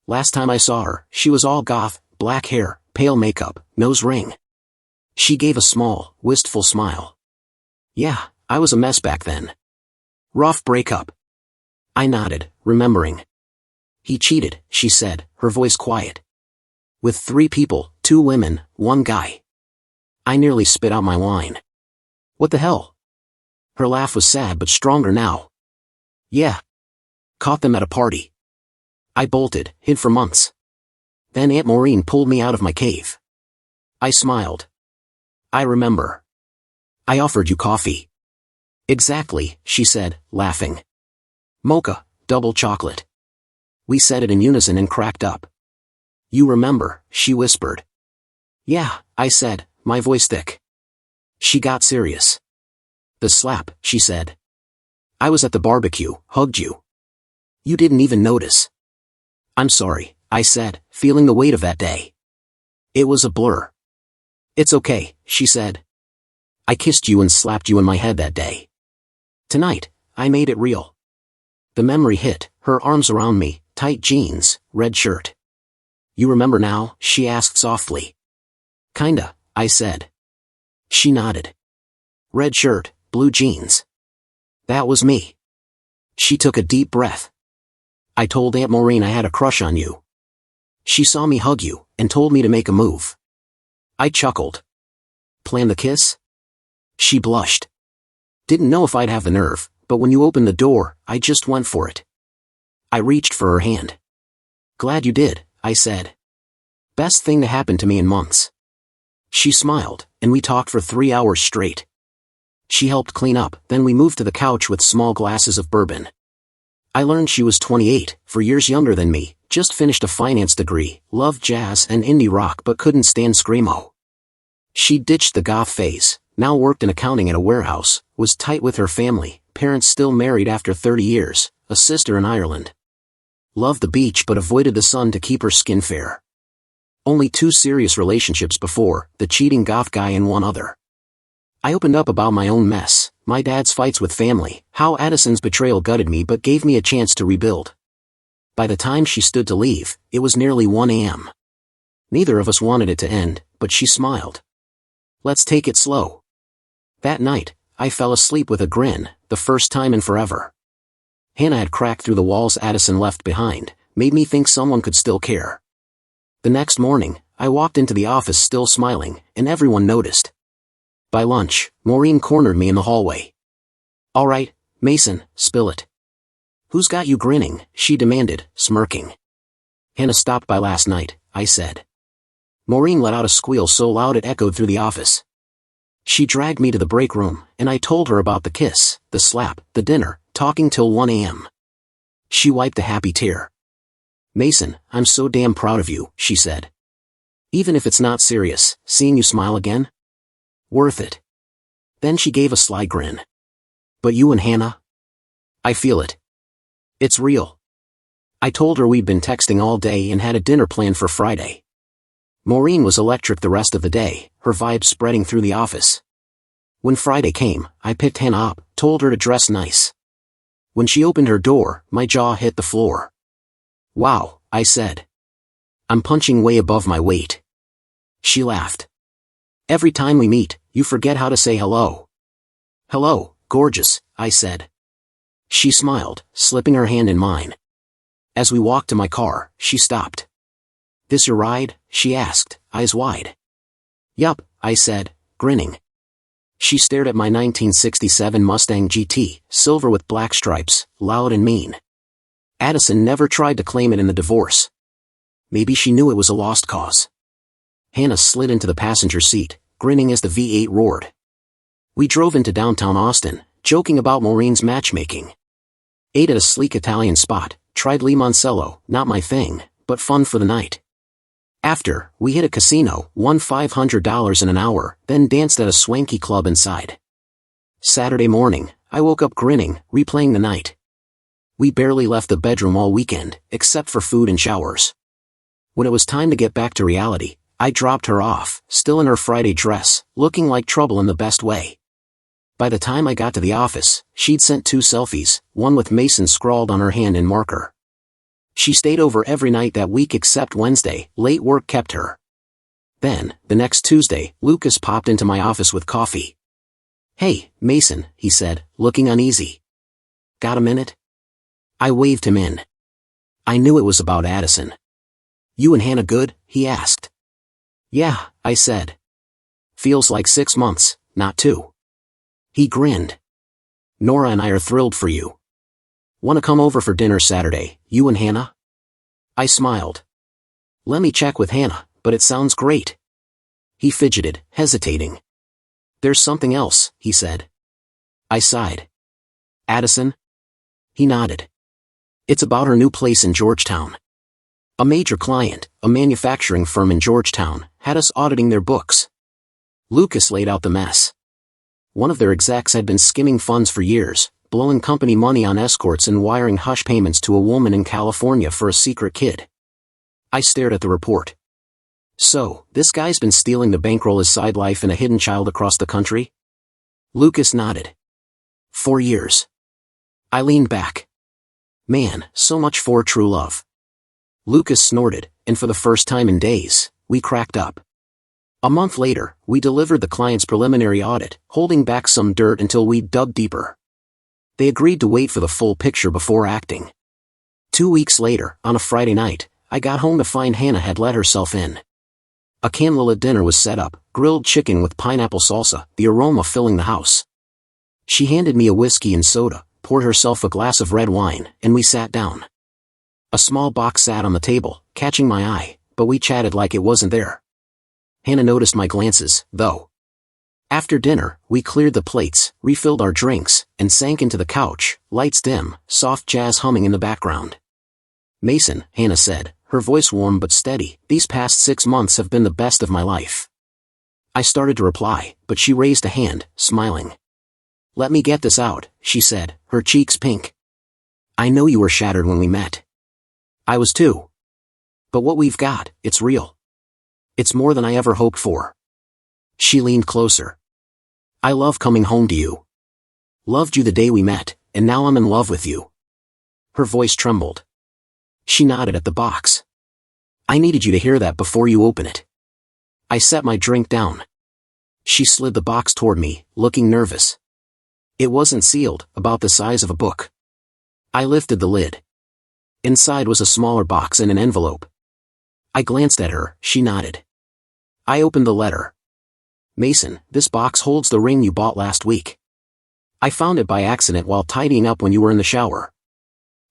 Speaker 1: Last time I saw her, she was all goth, black hair, pale makeup, nose ring." She gave a small, wistful smile. "Yeah, I was a mess back then. Rough breakup." I nodded, remembering. "He cheated," she said, her voice quiet. "With 3 people, 2 women, 1 guy." I nearly spit out my wine. "What the hell?" Her laugh was sad but stronger now. "Yeah. Caught them at a party." I bolted, hid for months. Then Aunt Maureen pulled me out of my cave. I smiled. I remember. I offered you coffee. Exactly, she said, laughing. Mocha, double chocolate. We said it in unison and cracked up. You remember, she whispered. Yeah, I said, my voice thick. She got serious. The slap, she said. I was at the barbecue, hugged you. You didn't even notice. I'm sorry, I said, feeling the weight of that day. It was a blur. It's okay, she said. I kissed you and slapped you in my head that day. Tonight, I made it real. The memory hit, her arms around me, tight jeans, red shirt. You remember now? She asked softly. Kinda, I said. She nodded. Red shirt, blue jeans. That was me. She took a deep breath. I told Aunt Maureen I had a crush on you. She saw me hug you, and told me to make a move. I chuckled. Plan the kiss? She blushed. Didn't know if I'd have the nerve, but when you opened the door, I just went for it. I reached for her hand. Glad you did, I said. Best thing to happen to me in months. She smiled, and we talked for 3 hours straight. She helped clean up, then we moved to the couch with small glasses of bourbon. I learned she was 28, 4 years younger than me, just finished a finance degree, loved jazz and indie rock but couldn't stand screamo. She ditched the goth phase, now worked in accounting at a warehouse, was tight with her family, parents still married after 30 years, a sister in Ireland. Loved the beach but avoided the sun to keep her skin fair. Only 2 serious relationships before, the cheating goth guy and one other. I opened up about my own mess, my dad's fights with family, how Addison's betrayal gutted me but gave me a chance to rebuild. By the time she stood to leave, it was nearly 1 a.m. Neither of us wanted it to end, but she smiled. Let's take it slow. That night, I fell asleep with a grin, the first time in forever. Hannah had cracked through the walls Addison left behind, made me think someone could still care. The next morning, I walked into the office still smiling, and everyone noticed. By lunch, Maureen cornered me in the hallway. All right, Mason, spill it. Who's got you grinning? She demanded, smirking. Hannah stopped by last night, I said. Maureen let out a squeal so loud it echoed through the office. She dragged me to the break room, and I told her about the kiss, the slap, the dinner, talking till 1 a.m. She wiped a happy tear. Mason, I'm so damn proud of you, she said. Even if it's not serious, seeing you smile again? Worth it. Then she gave a sly grin. But you and Hannah? I feel it. It's real. I told her we'd been texting all day and had a dinner planned for Friday. Maureen was electric the rest of the day, her vibe spreading through the office. When Friday came, I picked Hannah up, told her to dress nice. When she opened her door, my jaw hit the floor. Wow, I said. I'm punching way above my weight. She laughed. Every time we meet, you forget how to say hello. Hello, gorgeous, I said. She smiled, slipping her hand in mine. As we walked to my car, she stopped. This your ride? She asked, eyes wide. Yup, I said, grinning. She stared at my 1967 Mustang GT, silver with black stripes, loud and mean. Addison never tried to claim it in the divorce. Maybe she knew it was a lost cause. Hannah slid into the passenger seat, grinning as the V8 roared. We drove into downtown Austin, joking about Maureen's matchmaking. Ate at a sleek Italian spot, tried limoncello, not my thing, but fun for the night. After, we hit a casino, won $500 in an hour, then danced at a swanky club inside. Saturday morning, I woke up grinning, replaying the night. We barely left the bedroom all weekend, except for food and showers. When it was time to get back to reality, I dropped her off, still in her Friday dress, looking like trouble in the best way. By the time I got to the office, she'd sent 2 selfies, one with Mason scrawled on her hand in marker. She stayed over every night that week except Wednesday, late work kept her. Then, the next Tuesday, Lucas popped into my office with coffee. Hey, Mason, he said, looking uneasy. Got a minute? I waved him in. I knew it was about Addison. You and Hannah good? He asked. Yeah, I said. Feels like 6 months, not 2. He grinned. Nora and I are thrilled for you. Want to come over for dinner Saturday, you and Hannah? I smiled. Let me check with Hannah, but it sounds great. He fidgeted, hesitating. There's something else, he said. I sighed. Addison? He nodded. It's about her new place in Georgetown. A major client, a manufacturing firm in Georgetown, had us auditing their books. Lucas laid out the mess. One of their execs had been skimming funds for years, blowing company money on escorts and wiring hush payments to a woman in California for a secret kid. I stared at the report. So, this guy's been stealing to bankroll his side life and a hidden child across the country? Lucas nodded. 4 years. I leaned back. Man, so much for true love. Lucas snorted, and for the first time in days, we cracked up. A month later, we delivered the client's preliminary audit, holding back some dirt until we dug deeper. They agreed to wait for the full picture before acting. 2 weeks later, on a Friday night, I got home to find Hannah had let herself in. A candlelit dinner was set up, grilled chicken with pineapple salsa, the aroma filling the house. She handed me a whiskey and soda, poured herself a glass of red wine, and we sat down. A small box sat on the table, catching my eye, but we chatted like it wasn't there. Hannah noticed my glances, though. After dinner, we cleared the plates, refilled our drinks, and sank into the couch, lights dim, soft jazz humming in the background. Mason, Hannah said, her voice warm but steady, these past 6 months have been the best of my life. I started to reply, but she raised a hand, smiling. Let me get this out, she said, her cheeks pink. I know you were shattered when we met. I was too. But what we've got, it's real. It's more than I ever hoped for. She leaned closer. I love coming home to you. Loved you the day we met, and now I'm in love with you. Her voice trembled. She nodded at the box. I needed you to hear that before you open it. I set my drink down. She slid the box toward me, looking nervous. It wasn't sealed, about the size of a book. I lifted the lid. Inside was a smaller box and an envelope. I glanced at her, she nodded. I opened the letter. Mason, this box holds the ring you bought last week. I found it by accident while tidying up when you were in the shower.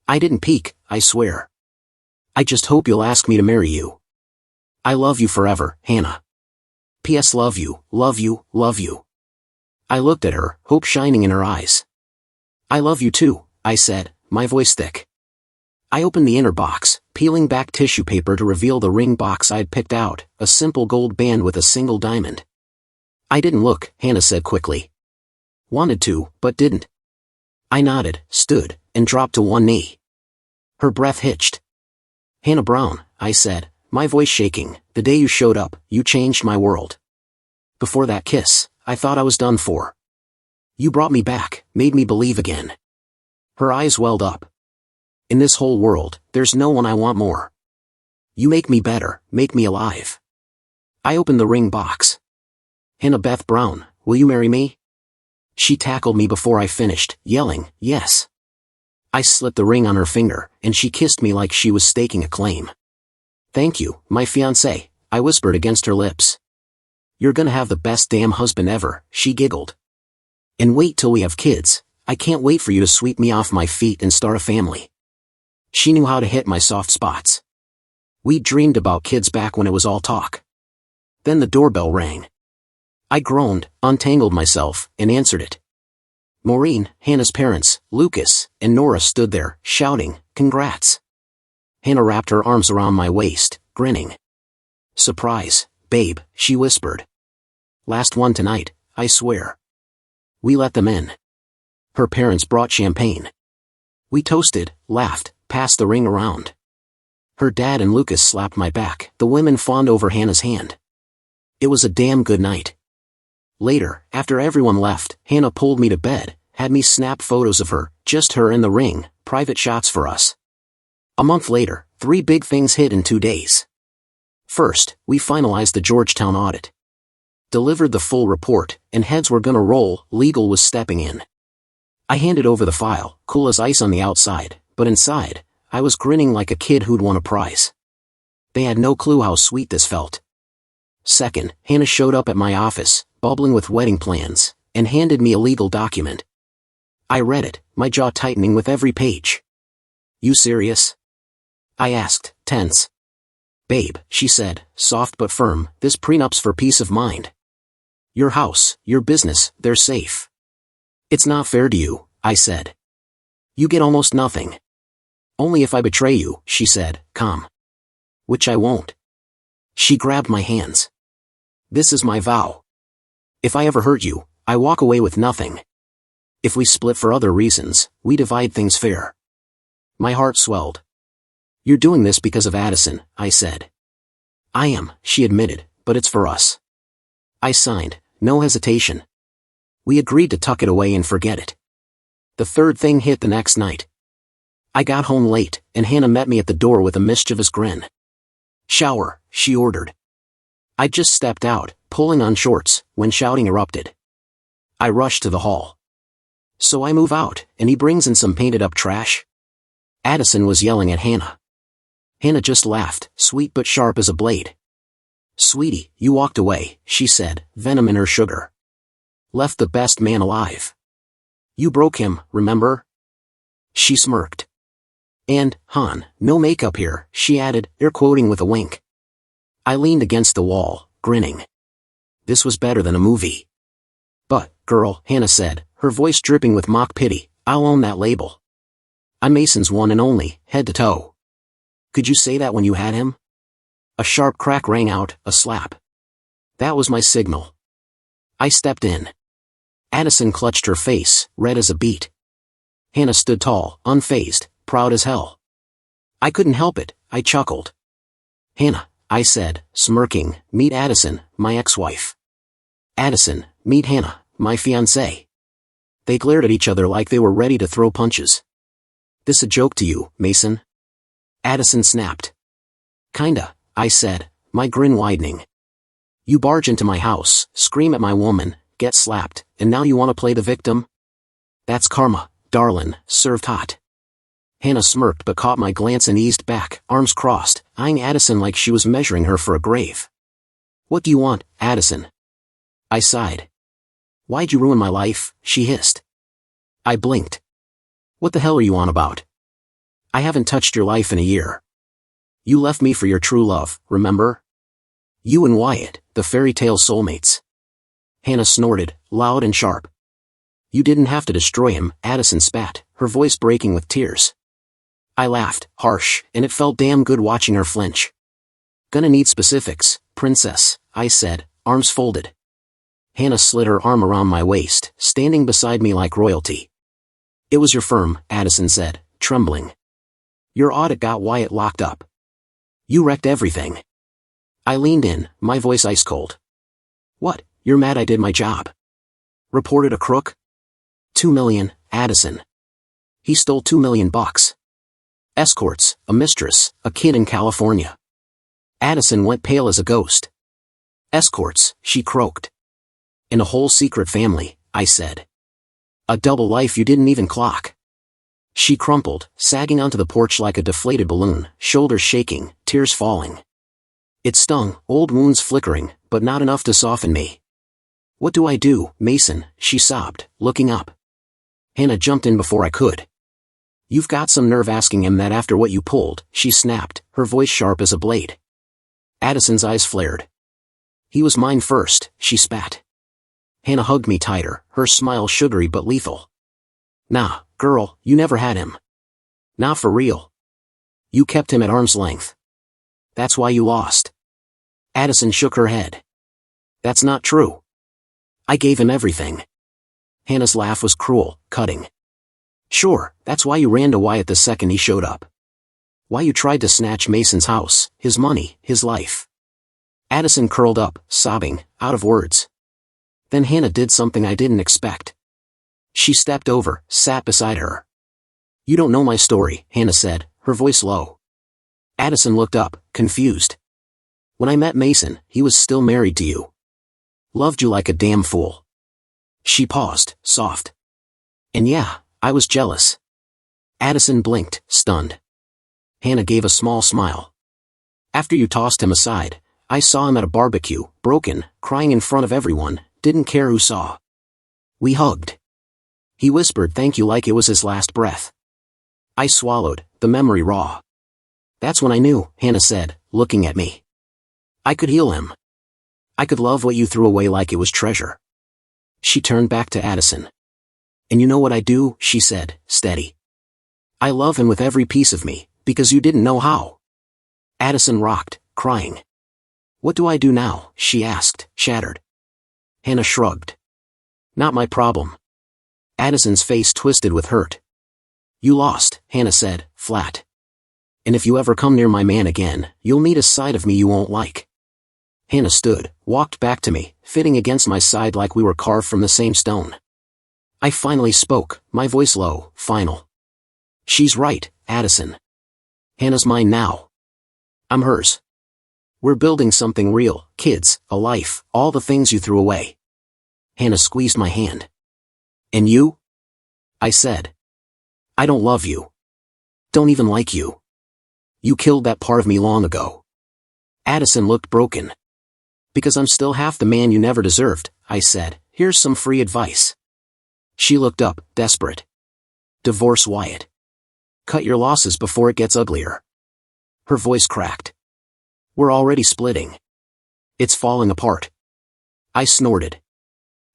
Speaker 1: I didn't peek, I swear. I just hope you'll ask me to marry you. I love you forever, Hannah. P.S. Love you, love you, love you. I looked at her, hope shining in her eyes. I love you too, I said, my voice thick. I opened the inner box, peeling back tissue paper to reveal the ring box I'd picked out, a simple gold band with a single diamond. I didn't look, Hannah said quickly. Wanted to, but didn't. I nodded, stood, and dropped to one knee. Her breath hitched. Hannah Brown, I said, my voice shaking, the day you showed up, you changed my world. Before that kiss, I thought I was done for. You brought me back, made me believe again. Her eyes welled up. In this whole world, there's no one I want more. You make me better, make me alive. I opened the ring box. Hannah Beth Brown, will you marry me? She tackled me before I finished, yelling, yes. I slipped the ring on her finger, and she kissed me like she was staking a claim. Thank you, my fiancé, I whispered against her lips. You're gonna have the best damn husband ever, she giggled. And wait till we have kids, I can't wait for you to sweep me off my feet and start a family. She knew how to hit my soft spots. We dreamed about kids back when it was all talk. Then the doorbell rang. I groaned, untangled myself, and answered it. Maureen, Hannah's parents, Lucas, and Nora stood there, shouting, congrats. Hannah wrapped her arms around my waist, grinning. Surprise, babe, she whispered. Last one tonight, I swear. We let them in. Her parents brought champagne. We toasted, laughed, passed the ring around. Her dad and Lucas slapped my back, the women fawned over Hannah's hand. It was a damn good night. Later, after everyone left, Hannah pulled me to bed, had me snap photos of her, just her and the ring, private shots for us. A month later, 3 big things hit in 2 days. First, we finalized the Georgetown audit. Delivered the full report, and heads were gonna roll, legal was stepping in. I handed over the file, cool as ice on the outside, but inside, I was grinning like a kid who'd won a prize. They had no clue how sweet this felt. Second, Hannah showed up at my office, bubbling with wedding plans, and handed me a legal document. I read it, my jaw tightening with every page. You serious? I asked, tense. Babe, she said, soft but firm, this prenup's for peace of mind. Your house, your business, they're safe. It's not fair to you, I said. You get almost nothing. Only if I betray you, she said, calm. Which I won't. She grabbed my hands. This is my vow. If I ever hurt you, I walk away with nothing. If we split for other reasons, we divide things fair. My heart swelled. You're doing this because of Addison, I said. I am, she admitted, but it's for us. I signed, no hesitation. We agreed to tuck it away and forget it. The third thing hit the next night. I got home late, and Hannah met me at the door with a mischievous grin. Shower, she ordered. I just stepped out, pulling on shorts, when shouting erupted. I rushed to the hall. So I move out, and he brings in some painted-up trash? Addison was yelling at Hannah. Hannah just laughed, sweet but sharp as a blade. Sweetie, you walked away, she said, venom in her sugar. Left the best man alive. You broke him, remember? She smirked. And, hon, no makeup here, she added, air quoting with a wink. I leaned against the wall, grinning. This was better than a movie. But, girl, Hannah said, her voice dripping with mock pity, I'll own that label. I'm Mason's one and only, head to toe. Could you say that when you had him? A sharp crack rang out, a slap. That was my signal. I stepped in. Addison clutched her face, red as a beet. Hannah stood tall, unfazed, proud as hell. I couldn't help it, I chuckled. Hannah, I said, smirking, meet Addison, my ex-wife. Addison, meet Hannah, my fiancée. They glared at each other like they were ready to throw punches. This a joke to you, Mason? Addison snapped. Kinda, I said, my grin widening. You barge into my house, scream at my woman, get slapped, and now you want to play the victim? That's karma, darlin', served hot. Hannah smirked but caught my glance and eased back, arms crossed, eyeing Addison like she was measuring her for a grave. What do you want, Addison? I sighed. Why'd you ruin my life, she hissed. I blinked. What the hell are you on about? I haven't touched your life in a year. You left me for your true love, remember? You and Wyatt, the fairy tale soulmates. Hannah snorted, loud and sharp. You didn't have to destroy him, Addison spat, her voice breaking with tears. I laughed, harsh, and it felt damn good watching her flinch. Gonna need specifics, princess, I said, arms folded. Hannah slid her arm around my waist, standing beside me like royalty. It was your firm, Addison said, trembling. Your audit got Wyatt locked up. You wrecked everything. I leaned in, my voice ice cold. What, you're mad I did my job? Reported a crook? 2 million, Addison. He stole $2 million. Escorts, a mistress, a kid in California. Addison went pale as a ghost. Escorts, she croaked. In a whole secret family, I said. A double life you didn't even clock. She crumpled, sagging onto the porch like a deflated balloon, shoulders shaking, tears falling. It stung, old wounds flickering, but not enough to soften me. What do I do, Mason? She sobbed, looking up. Hannah jumped in before I could. You've got some nerve asking him that after what you pulled, she snapped, her voice sharp as a blade. Addison's eyes flared. He was mine first, she spat. Hannah hugged me tighter, her smile sugary but lethal. Nah, girl, you never had him. Not for real. You kept him at arm's length. That's why you lost. Addison shook her head. That's not true. I gave him everything. Hannah's laugh was cruel, cutting. Sure, that's why you ran to Wyatt the second he showed up. Why you tried to snatch Mason's house, his money, his life. Addison curled up, sobbing, out of words. Then Hannah did something I didn't expect. She stepped over, sat beside her. You don't know my story, Hannah said, her voice low. Addison looked up, confused. When I met Mason, he was still married to you. Loved you like a damn fool. She paused, soft. And yeah, I was jealous. Addison blinked, stunned. Hannah gave a small smile. After you tossed him aside, I saw him at a barbecue, broken, crying in front of everyone, didn't care who saw. We hugged. He whispered thank you like it was his last breath. I swallowed, the memory raw. That's when I knew, Hannah said, looking at me. I could heal him. I could love what you threw away like it was treasure. She turned back to Addison. And you know what I do, she said, steady. I love him with every piece of me, because you didn't know how. Addison rocked, crying. What do I do now, she asked, shattered. Hannah shrugged. Not my problem. Addison's face twisted with hurt. You lost, Hannah said, flat. And if you ever come near my man again, you'll meet a side of me you won't like. Hannah stood, walked back to me, fitting against my side like we were carved from the same stone. I finally spoke, my voice low, final. She's right, Addison. Hannah's mine now. I'm hers. We're building something real, kids, a life, all the things you threw away. Hannah squeezed my hand. And you? I said. I don't love you. Don't even like you. You killed that part of me long ago. Addison looked broken. Because I'm still half the man you never deserved, I said. Here's some free advice. She looked up, desperate. Divorce Wyatt. Cut your losses before it gets uglier. Her voice cracked. We're already splitting. It's falling apart. I snorted.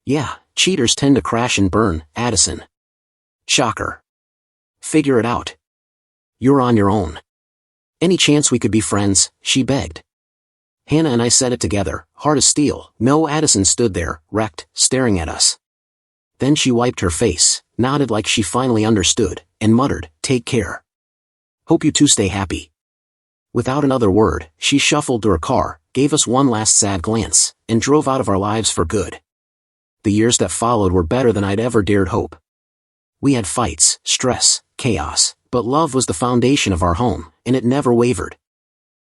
Speaker 1: Yeah, cheaters tend to crash and burn, Addison. Shocker. Figure it out. You're on your own. Any chance we could be friends, she begged. Hannah and I said it together, hard as steel. No, Addison stood there, wrecked, staring at us. Then she wiped her face, nodded like she finally understood, and muttered, take care. Hope you two stay happy. Without another word, she shuffled to her car, gave us one last sad glance, and drove out of our lives for good. The years that followed were better than I'd ever dared hope. We had fights, stress, chaos, but love was the foundation of our home, and it never wavered.